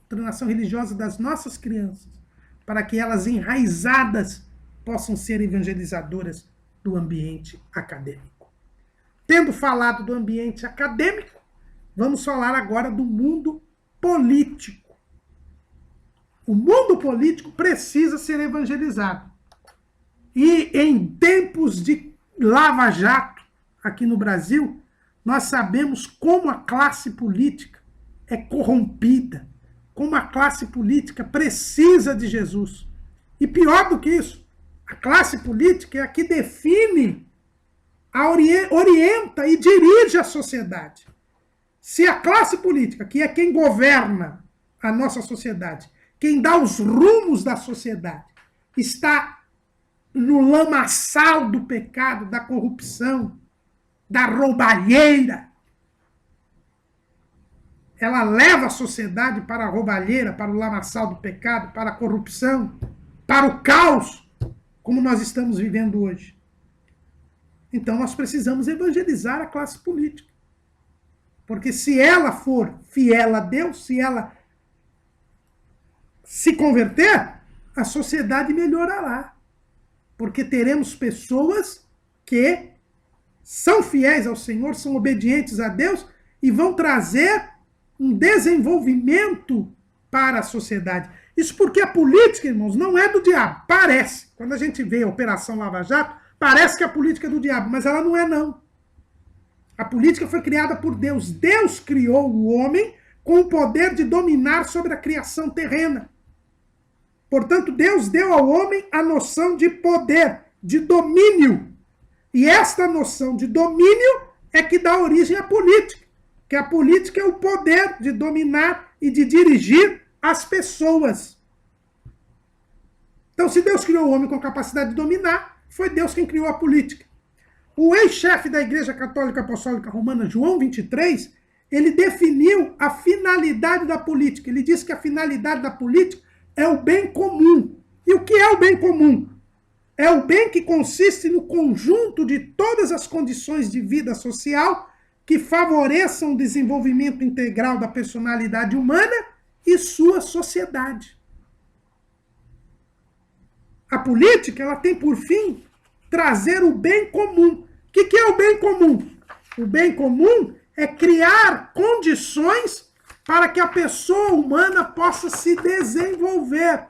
doutrinação religiosa das nossas crianças, para que elas enraizadas possam ser evangelizadoras do ambiente acadêmico. Tendo falado do ambiente acadêmico, vamos falar agora do mundo político. O mundo político precisa ser evangelizado. E em tempos de lava-jato aqui no Brasil, nós sabemos como a classe política é corrompida, como a classe política precisa de Jesus. E pior do que isso, a classe política é a que define, orienta e dirige a sociedade. Se a classe política, que é quem governa a nossa sociedade, quem dá os rumos da sociedade, está no lamaçal do pecado, da corrupção, da roubalheira, ela leva a sociedade para a roubalheira, para o lamaçal do pecado, para a corrupção, para o caos, como nós estamos vivendo hoje. Então nós precisamos evangelizar a classe política. Porque se ela for fiel a Deus, se ela se converter, a sociedade melhorará. Porque teremos pessoas que são fiéis ao Senhor, são obedientes a Deus e vão trazer um desenvolvimento para a sociedade. Isso porque a política, irmãos, não é do diabo. Parece. Quando a gente vê a Operação Lava Jato, parece que a política é do diabo, mas ela não é, não. A política foi criada por Deus. Deus criou o homem com o poder de dominar sobre a criação terrena. Portanto, Deus deu ao homem a noção de poder, de domínio. E esta noção de domínio é que dá origem à política. Que a política é o poder de dominar e de dirigir as pessoas. Então, se Deus criou o homem com capacidade de dominar, foi Deus quem criou a política. O ex-chefe da Igreja Católica Apostólica Romana, João 23, ele definiu a finalidade da política. Ele disse que a finalidade da política é o bem comum. E o que é o bem comum? É o bem que consiste no conjunto de todas as condições de vida social que favoreçam o desenvolvimento integral da personalidade humana e sua sociedade. A política, ela tem por fim trazer o bem comum. O que é o bem comum? O bem comum é criar condições para que a pessoa humana possa se desenvolver,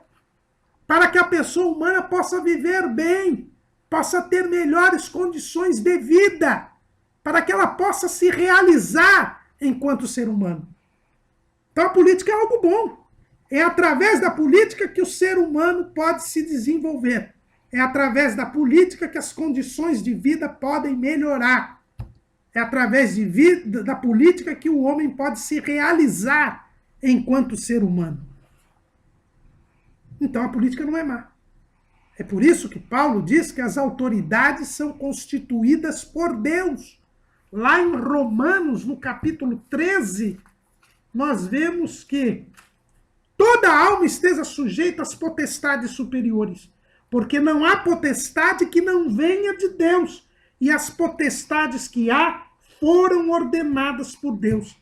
para que a pessoa humana possa viver bem, possa ter melhores condições de vida, para que ela possa se realizar enquanto ser humano. Então a política é algo bom. É através da política que o ser humano pode se desenvolver. É através da política que as condições de vida podem melhorar. É através da política que o homem pode se realizar enquanto ser humano. Então a política não é má. É por isso que Paulo diz que as autoridades são constituídas por Deus. Lá em Romanos, no capítulo 13, nós vemos que toda alma esteja sujeita às potestades superiores, porque não há potestade que não venha de Deus, e as potestades que há foram ordenadas por Deus.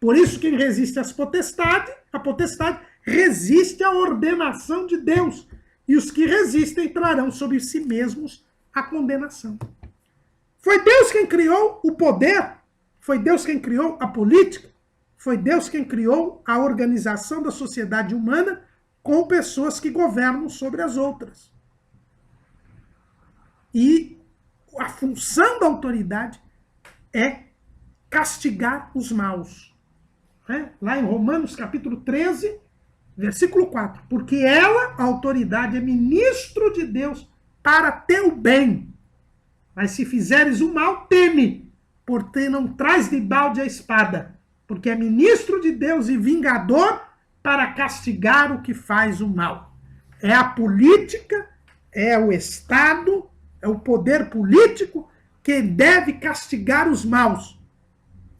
Por isso, quem resiste às potestades, a potestade resiste à ordenação de Deus, e os que resistem trarão sobre si mesmos a condenação. Foi Deus quem criou o poder, foi Deus quem criou a política, foi Deus quem criou a organização da sociedade humana com pessoas que governam sobre as outras. E a função da autoridade é castigar os maus. Lá em Romanos capítulo 13, versículo 4. Porque ela, a autoridade, é ministro de Deus para teu bem. Mas se fizeres o mal, teme, porque não traz de balde a espada, porque é ministro de Deus e vingador para castigar o que faz o mal. É a política, é o Estado, é o poder político que deve castigar os maus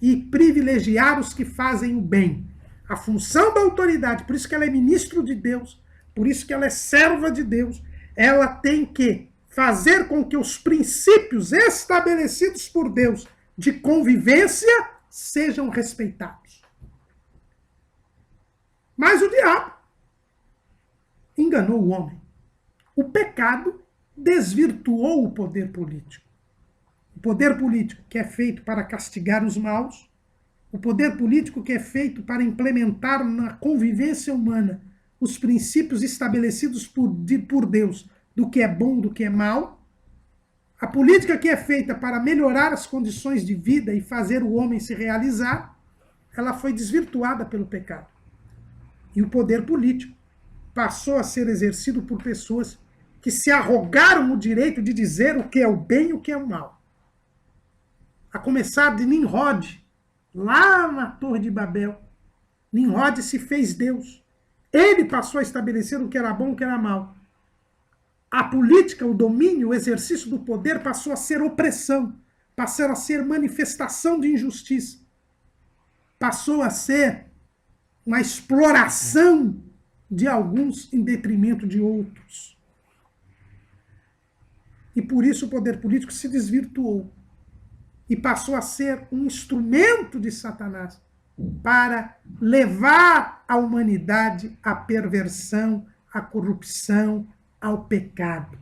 e privilegiar os que fazem o bem. A função da autoridade, por isso que ela é ministro de Deus, por isso que ela é serva de Deus, ela tem que fazer com que os princípios estabelecidos por Deus de convivência sejam respeitados. Mas o diabo enganou o homem. O pecado desvirtuou o poder político. O poder político que é feito para castigar os maus, o poder político que é feito para implementar na convivência humana os princípios estabelecidos por Deus do que é bom, do que é mal, a política que é feita para melhorar as condições de vida e fazer o homem se realizar, ela foi desvirtuada pelo pecado. E o poder político passou a ser exercido por pessoas que se arrogaram o direito de dizer o que é o bem e o que é o mal. A começar de Nimrod, lá na Torre de Babel. Nimrod se fez Deus. Ele passou a estabelecer o que era bom e o que era mal. A política, o domínio, o exercício do poder passou a ser opressão, passou a ser manifestação de injustiça, passou a ser uma exploração de alguns em detrimento de outros. E por isso o poder político se desvirtuou e passou a ser um instrumento de Satanás para levar a humanidade à perversão, à corrupção, ao pecado.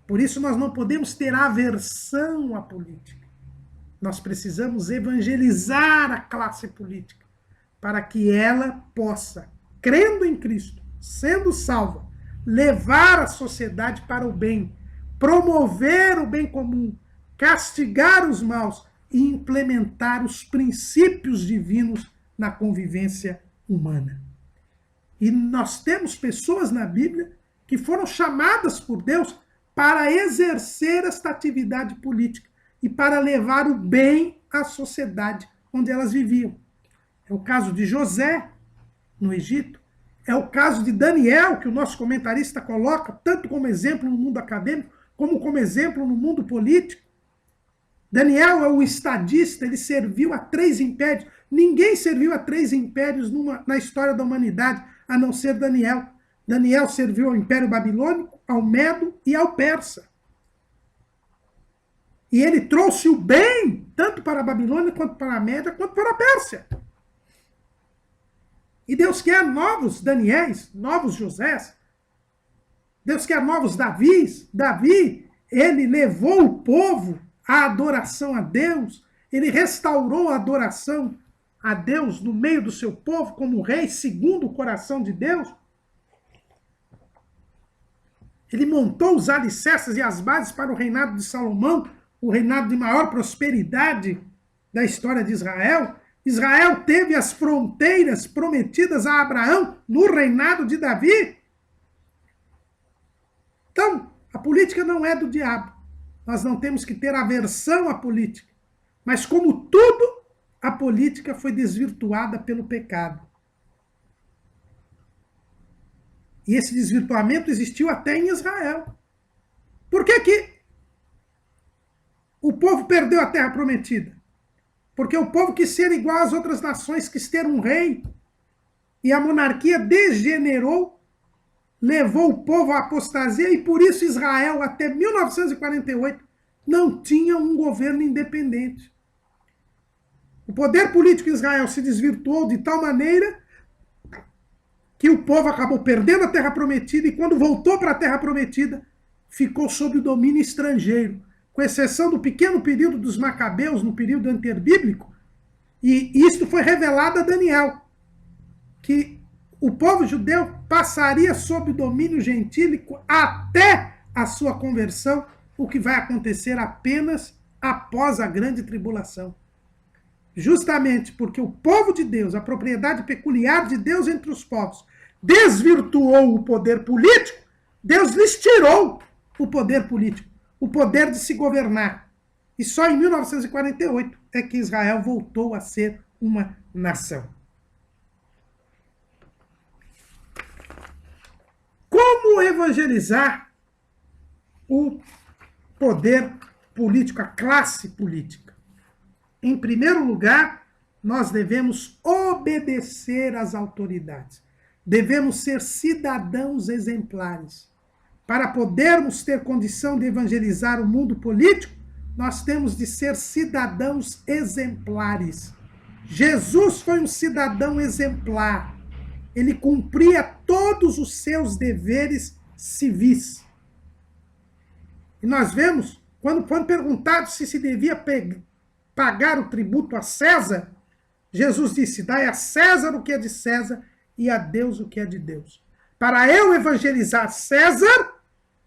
Por isso nós não podemos ter aversão à política. Nós precisamos evangelizar a classe política para que ela possa, crendo em Cristo, sendo salva, levar a sociedade para o bem, promover o bem comum, castigar os maus e implementar os princípios divinos na convivência humana. E nós temos pessoas na Bíblia que foram chamadas por Deus para exercer esta atividade política e para levar o bem à sociedade onde elas viviam. É o caso de José, no Egito. É o caso de Daniel, que o nosso comentarista coloca, tanto como exemplo no mundo acadêmico, como exemplo no mundo político. Daniel é o estadista, ele serviu a 3 impérios. Ninguém serviu a 3 impérios na história da humanidade, a não ser Daniel. Daniel serviu ao Império Babilônico, ao Medo e ao Persa. E ele trouxe o bem, tanto para a Babilônia, quanto para a Média, quanto para a Pérsia. E Deus quer novos Daniéis, novos Josés. Deus quer novos Davis. Davi, ele levou o povo à adoração a Deus. Ele restaurou a adoração a Deus no meio do seu povo como rei, segundo o coração de Deus. Ele montou os alicerces e as bases para o reinado de Salomão, o reinado de maior prosperidade da história de Israel. Israel teve as fronteiras prometidas a Abraão no reinado de Davi. Então, política não é do diabo. Nós não temos que ter aversão à política. Mas, como tudo, a política foi desvirtuada pelo pecado. E esse desvirtuamento existiu até em Israel. Por que o povo perdeu a terra prometida? Porque o povo quis ser igual às outras nações, quis ter um rei. E a monarquia degenerou, levou o povo à apostasia, e por isso Israel, até 1948, não tinha um governo independente. O poder político em Israel se desvirtuou de tal maneira que o povo acabou perdendo a terra prometida, e quando voltou para a terra prometida, ficou sob o domínio estrangeiro, com exceção do pequeno período dos Macabeus, no período interbíblico, e isto foi revelado a Daniel, que o povo judeu passaria sob o domínio gentílico até a sua conversão, o que vai acontecer apenas após a grande tribulação. Justamente porque o povo de Deus, a propriedade peculiar de Deus entre os povos, desvirtuou o poder político, Deus lhes tirou o poder político, o poder de se governar. E só em 1948 é que Israel voltou a ser uma nação. Como evangelizar o poder político, a classe política? Em primeiro lugar, nós devemos obedecer às autoridades. Devemos ser cidadãos exemplares. Para podermos ter condição de evangelizar o mundo político, nós temos de ser cidadãos exemplares. Jesus foi um cidadão exemplar. Ele cumpria todos os seus deveres civis. E nós vemos, quando perguntado se devia pagar o tributo a César, Jesus disse: dai a César o que é de César e a Deus o que é de Deus. Para eu evangelizar César,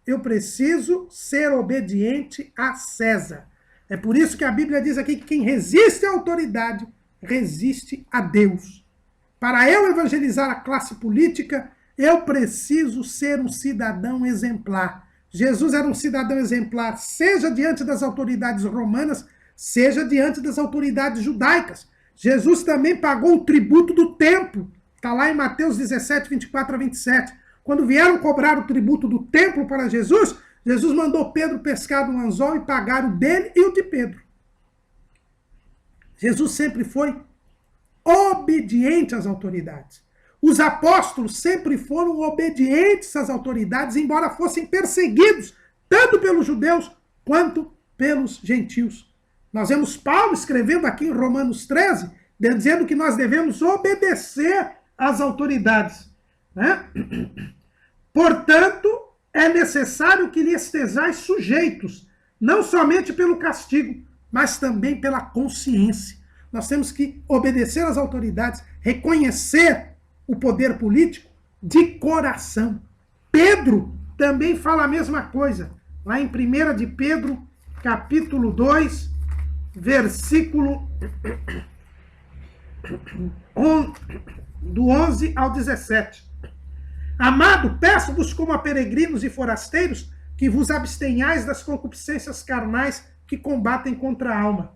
eu preciso ser obediente a César. É por isso que a Bíblia diz aqui que quem resiste à autoridade, resiste a Deus. Para eu evangelizar a classe política, eu preciso ser um cidadão exemplar. Jesus era um cidadão exemplar, seja diante das autoridades romanas, seja diante das autoridades judaicas. Jesus também pagou o tributo do templo. Está lá em Mateus 17, 24 a 27. Quando vieram cobrar o tributo do templo para Jesus, Jesus mandou Pedro pescar um anzol e pagar o dele e o de Pedro. Jesus sempre foi obediente às autoridades. Os apóstolos sempre foram obedientes às autoridades, embora fossem perseguidos, tanto pelos judeus quanto pelos gentios. Nós vemos Paulo escrevendo aqui em Romanos 13, dizendo que nós devemos obedecer às autoridades, né? Portanto, é necessário que lhes estejais sujeitos, não somente pelo castigo, mas também pela consciência. Nós temos que obedecer às autoridades, reconhecer o poder político de coração. Pedro também fala a mesma coisa. Lá em 1 de Pedro, capítulo 2, versículo do 11 ao 17. Amado, peço-vos como a peregrinos e forasteiros que vos abstenhais das concupiscências carnais que combatem contra a alma,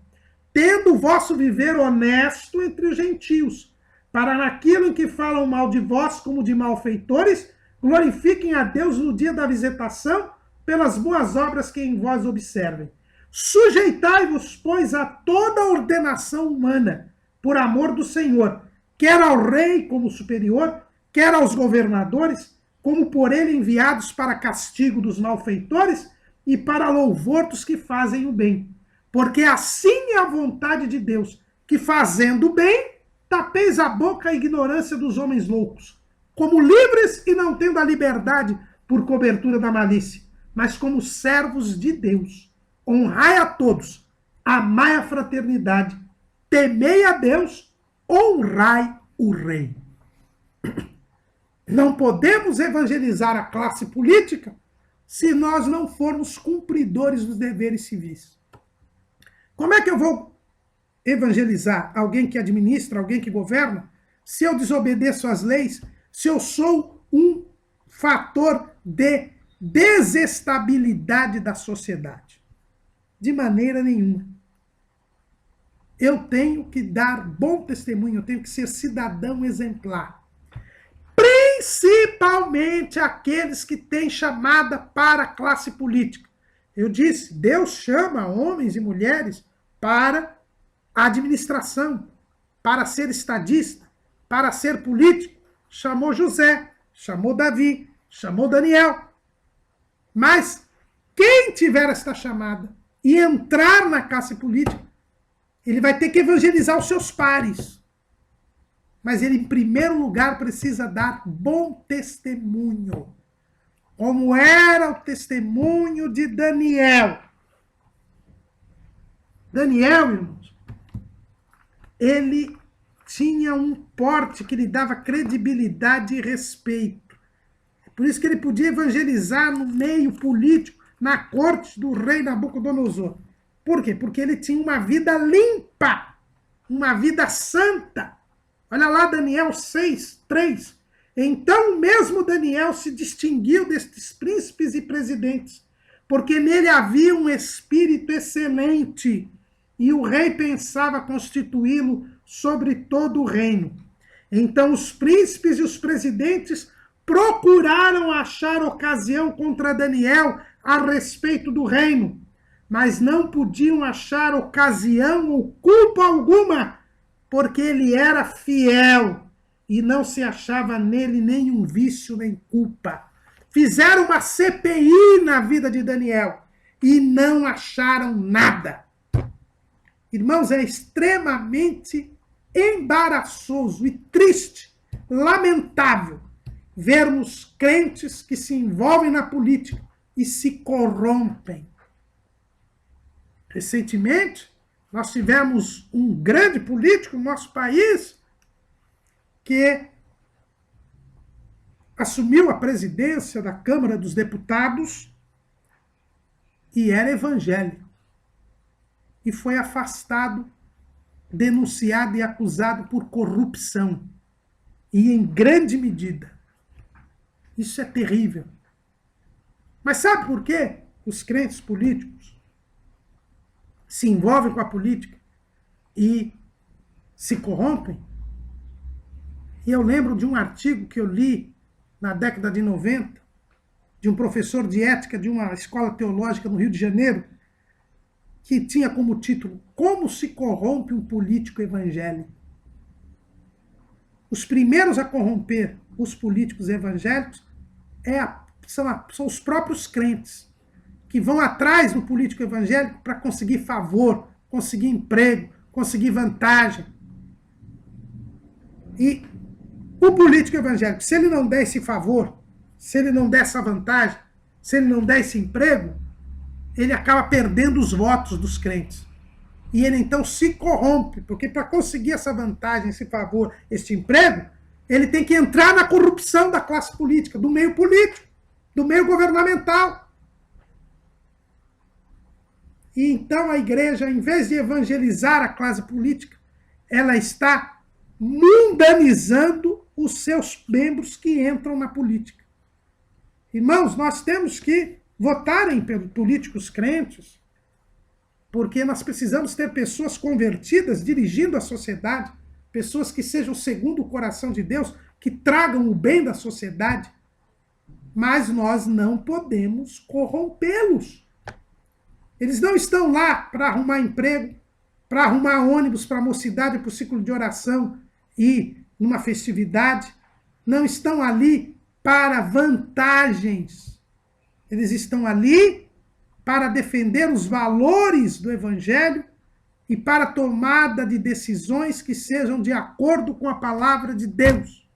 tendo o vosso viver honesto entre os gentios, para naquilo em que falam mal de vós como de malfeitores, glorifiquem a Deus no dia da visitação pelas boas obras que em vós observem. Sujeitai-vos, pois, a toda ordenação humana, por amor do Senhor, quer ao rei como superior, quer aos governadores, como por ele enviados para castigo dos malfeitores e para louvor dos que fazem o bem. Porque assim é a vontade de Deus, que fazendo o bem, tapeis a boca à ignorância dos homens loucos, como livres e não tendo a liberdade por cobertura da malícia, mas como servos de Deus. Honrai a todos, amai a fraternidade, temei a Deus, honrai o rei. Não podemos evangelizar a classe política se nós não formos cumpridores dos deveres civis. Como é que eu vou evangelizar alguém que administra, alguém que governa, se eu desobedeço às leis, se eu sou um fator de desestabilidade da sociedade. De maneira nenhuma. Eu tenho que dar bom testemunho, eu tenho que ser cidadão exemplar. Principalmente aqueles que têm chamada para a classe política. Eu disse, Deus chama homens e mulheres para a administração, para ser estadista, para ser político. Chamou José, chamou Davi, chamou Daniel. Mas quem tiver esta chamada e entrar na classe política, ele vai ter que evangelizar os seus pares. Mas ele, em primeiro lugar, precisa dar bom testemunho. Como era o testemunho de Daniel. Daniel, irmãos, ele tinha um porte que lhe dava credibilidade e respeito. Por isso que ele podia evangelizar no meio político, na corte do rei Nabucodonosor. Por quê? Porque ele tinha uma vida limpa, uma vida santa. Olha lá Daniel 6:3. Então mesmo Daniel se distinguiu destes príncipes e presidentes, porque nele havia um espírito excelente, e o rei pensava constituí-lo sobre todo o reino. Então os príncipes e os presidentes procuraram achar ocasião contra Daniel a respeito do reino, mas não podiam achar ocasião ou culpa alguma, porque ele era fiel e não se achava nele nenhum vício nem culpa. Fizeram uma CPI na vida de Daniel e não acharam nada. Irmãos, é extremamente embaraçoso e triste, lamentável, vermos crentes que se envolvem na política e se corrompem. Recentemente, nós tivemos um grande político no nosso país que assumiu a presidência da Câmara dos Deputados e era evangélico. E foi afastado, denunciado e acusado por corrupção. E em grande medida. Isso é terrível. Mas sabe por quê? Os crentes políticos se envolvem com a política e se corrompem. E eu lembro de um artigo que eu li na década de 90, de um professor de ética de uma escola teológica no Rio de Janeiro, que tinha como título Como se corrompe um político evangélico. Os primeiros a corromper os políticos evangélicos são os próprios crentes, que vão atrás do político evangélico para conseguir favor, conseguir emprego, conseguir vantagem. E o político evangélico, se ele não der esse favor, se ele não der essa vantagem, se ele não der esse emprego, ele acaba perdendo os votos dos crentes. E ele então se corrompe, porque para conseguir essa vantagem, esse favor, esse emprego, ele tem que entrar na corrupção da classe política, do meio político, do meio governamental. E então a igreja, em vez de evangelizar a classe política, ela está mundanizando os seus membros que entram na política. Irmãos, nós temos que votarem pelos políticos crentes, porque nós precisamos ter pessoas convertidas dirigindo a sociedade, pessoas que sejam segundo o coração de Deus, que tragam o bem da sociedade, mas nós não podemos corrompê-los. Eles não estão lá para arrumar emprego, para arrumar ônibus para a mocidade, para o ciclo de oração e numa festividade. Não estão ali para vantagens. Eles estão ali para defender os valores do Evangelho e para a tomada de decisões que sejam de acordo com a palavra de Deus,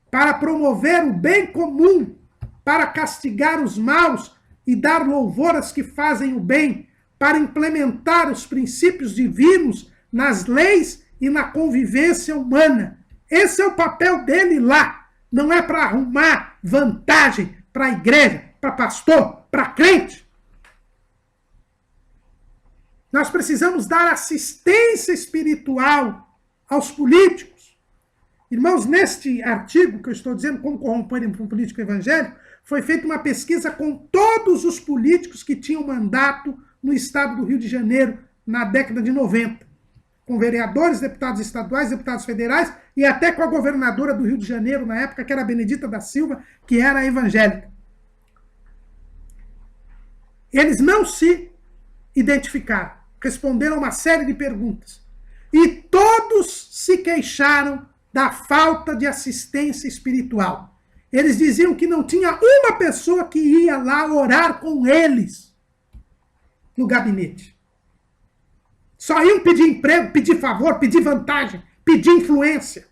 para promover o bem comum, para castigar os maus e dar louvor às que fazem o bem, para implementar os princípios divinos nas leis e na convivência humana. Esse é o papel dele lá. Não é para arrumar vantagem para a igreja, para pastor, para crente. Nós precisamos dar assistência espiritual aos políticos. Irmãos, neste artigo que eu estou dizendo, como corromper um político evangélico, foi feita uma pesquisa com todos os políticos que tinham mandato no estado do Rio de Janeiro na década de 90. Com vereadores, deputados estaduais, deputados federais e até com a governadora do Rio de Janeiro na época, que era Benedita da Silva, que era evangélica. Eles não se identificaram, responderam uma série de perguntas. E todos se queixaram da falta de assistência espiritual. Eles diziam que não tinha uma pessoa que ia lá orar com eles no gabinete. Só iam pedir emprego, pedir favor, pedir vantagem, pedir influência.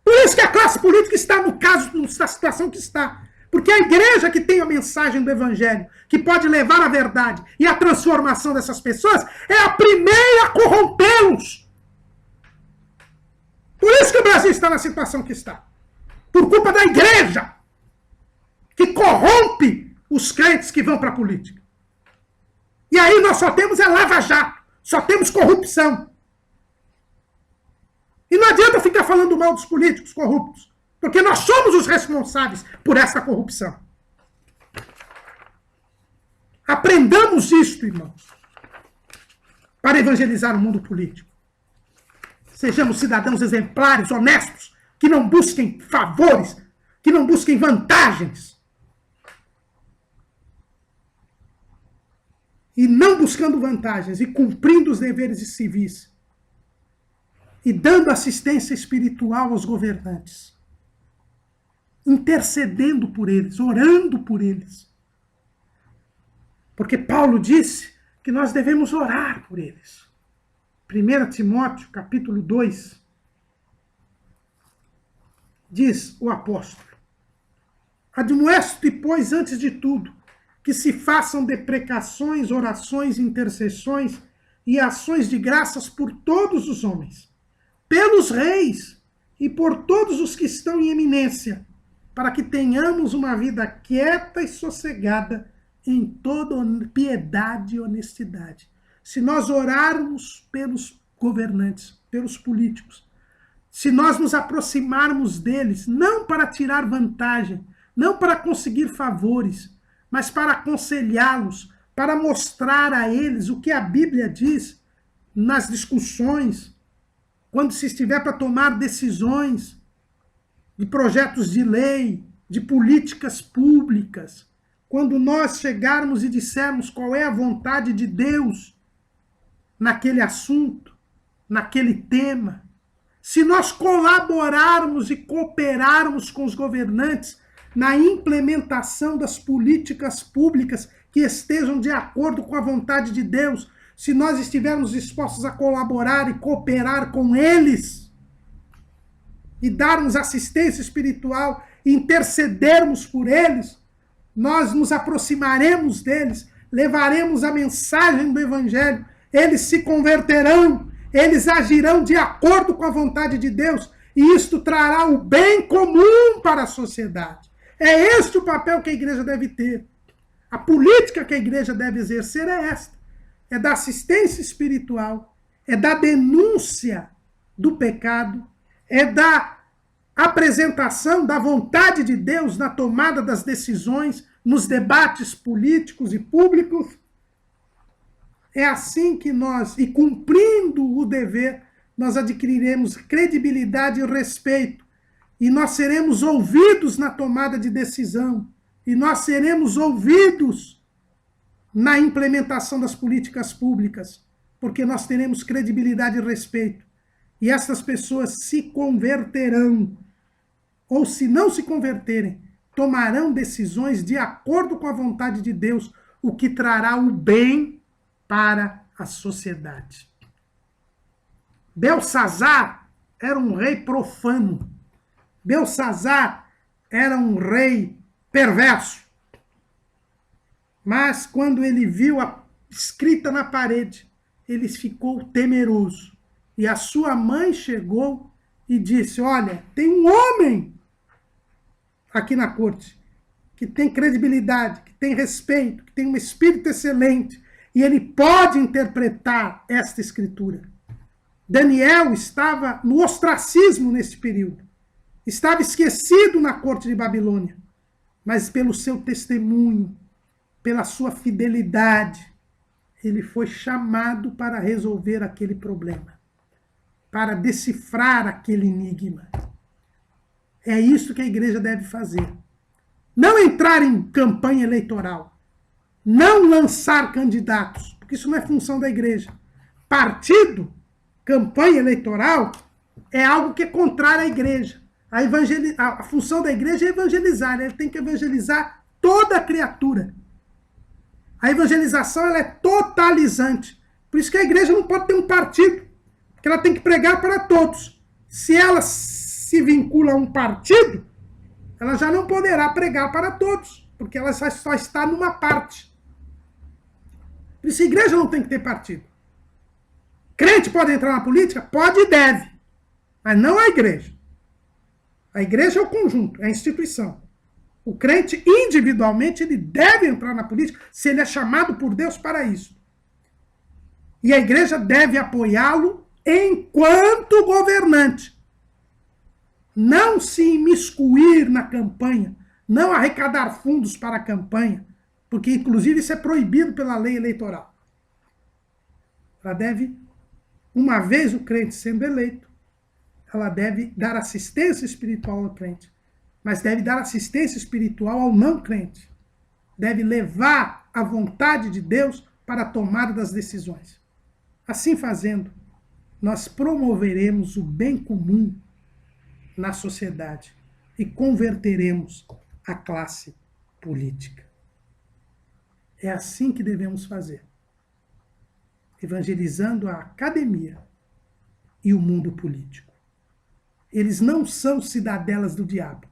Por isso que a classe política está no caso, na situação que está. Porque a igreja que tem a mensagem do evangelho, que pode levar a verdade e a transformação dessas pessoas, é a primeira a corrompê-los. Por isso que o Brasil está na situação que está. Por culpa da igreja, que corrompe os crentes que vão para a política. E aí nós só temos lava-jato, só temos corrupção. E não adianta ficar falando mal dos políticos corruptos, porque nós somos os responsáveis por essa corrupção. Aprendamos isto, irmãos, para evangelizar o mundo político. Sejamos cidadãos exemplares, honestos, que não busquem favores, que não busquem vantagens. E não buscando vantagens, e cumprindo os deveres civis, e dando assistência espiritual aos governantes, intercedendo por eles, orando por eles. Porque Paulo disse que nós devemos orar por eles. 1 Timóteo, capítulo 2, diz o apóstolo: admoesto-te, pois, antes de tudo, que se façam deprecações, orações, intercessões e ações de graças por todos os homens, pelos reis e por todos os que estão em eminência, para que tenhamos uma vida quieta e sossegada em toda piedade e honestidade. Se nós orarmos pelos governantes, pelos políticos, se nós nos aproximarmos deles, não para tirar vantagem, não para conseguir favores, mas para aconselhá-los, para mostrar a eles o que a Bíblia diz nas discussões, quando se estiver para tomar decisões de projetos de lei, de políticas públicas, quando nós chegarmos e dissermos qual é a vontade de Deus naquele assunto, naquele tema, se nós colaborarmos e cooperarmos com os governantes na implementação das políticas públicas que estejam de acordo com a vontade de Deus, se nós estivermos dispostos a colaborar e cooperar com eles, e darmos assistência espiritual, e intercedermos por eles, nós nos aproximaremos deles, levaremos a mensagem do evangelho, eles se converterão, eles agirão de acordo com a vontade de Deus, e isto trará o bem comum para a sociedade. É este o papel que a igreja deve ter. A política que a igreja deve exercer é esta. É da assistência espiritual, é da denúncia do pecado, é da apresentação da vontade de Deus na tomada das decisões, nos debates políticos e públicos. É assim que nós, e cumprindo o dever, nós adquiriremos credibilidade e respeito, e nós seremos ouvidos na tomada de decisão, e nós seremos ouvidos na implementação das políticas públicas, porque nós teremos credibilidade e respeito. E essas pessoas se converterão, ou se não se converterem, tomarão decisões de acordo com a vontade de Deus, o que trará o bem para a sociedade. Belsazar era um rei profano. Belsazar era um rei perverso. Mas quando ele viu a escrita na parede, ele ficou temeroso. E a sua mãe chegou e disse: olha, tem um homem aqui na corte que tem credibilidade, que tem respeito, que tem um espírito excelente, e ele pode interpretar esta escritura. Daniel estava no ostracismo nesse período. Estava esquecido na corte de Babilônia. mas pelo seu testemunho, pela sua fidelidade, ele foi chamado para resolver aquele problema, para decifrar aquele enigma. É isso que a igreja deve fazer. Não entrar em campanha eleitoral, não lançar candidatos, porque isso não é função da igreja. Partido, campanha eleitoral, é algo que é contrário à igreja. A função da igreja é evangelizar, ele tem que evangelizar toda a criatura. A evangelização ela é totalizante. Por isso que a igreja não pode ter um partido, porque ela tem que pregar para todos. Se ela se vincula a um partido, ela já não poderá pregar para todos, porque ela só está numa parte. Por isso a igreja não tem que ter partido. Crente pode entrar na política? Pode e deve, mas não a igreja. A igreja é o conjunto, é a instituição. O crente, individualmente, ele deve entrar na política se ele é chamado por Deus para isso. E a igreja deve apoiá-lo enquanto governante. Não se imiscuir na campanha, não arrecadar fundos para a campanha, porque, inclusive, isso é proibido pela lei eleitoral. Ela deve, uma vez o crente sendo eleito, ela deve dar assistência espiritual ao crente, mas deve dar assistência espiritual ao não crente. Deve levar a vontade de Deus para a tomada das decisões. Assim fazendo, nós promoveremos o bem comum na sociedade e converteremos a classe política. É assim que devemos fazer, evangelizando a academia e o mundo político. Eles não são cidadelas do diabo.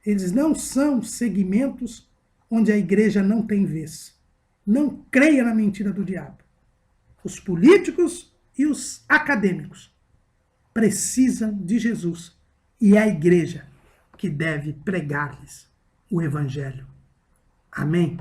Eles não são segmentos onde a igreja não tem vez. Não creia na mentira do diabo. Os políticos e os acadêmicos precisam de Jesus. E é a igreja que deve pregar-lhes o evangelho. Amém?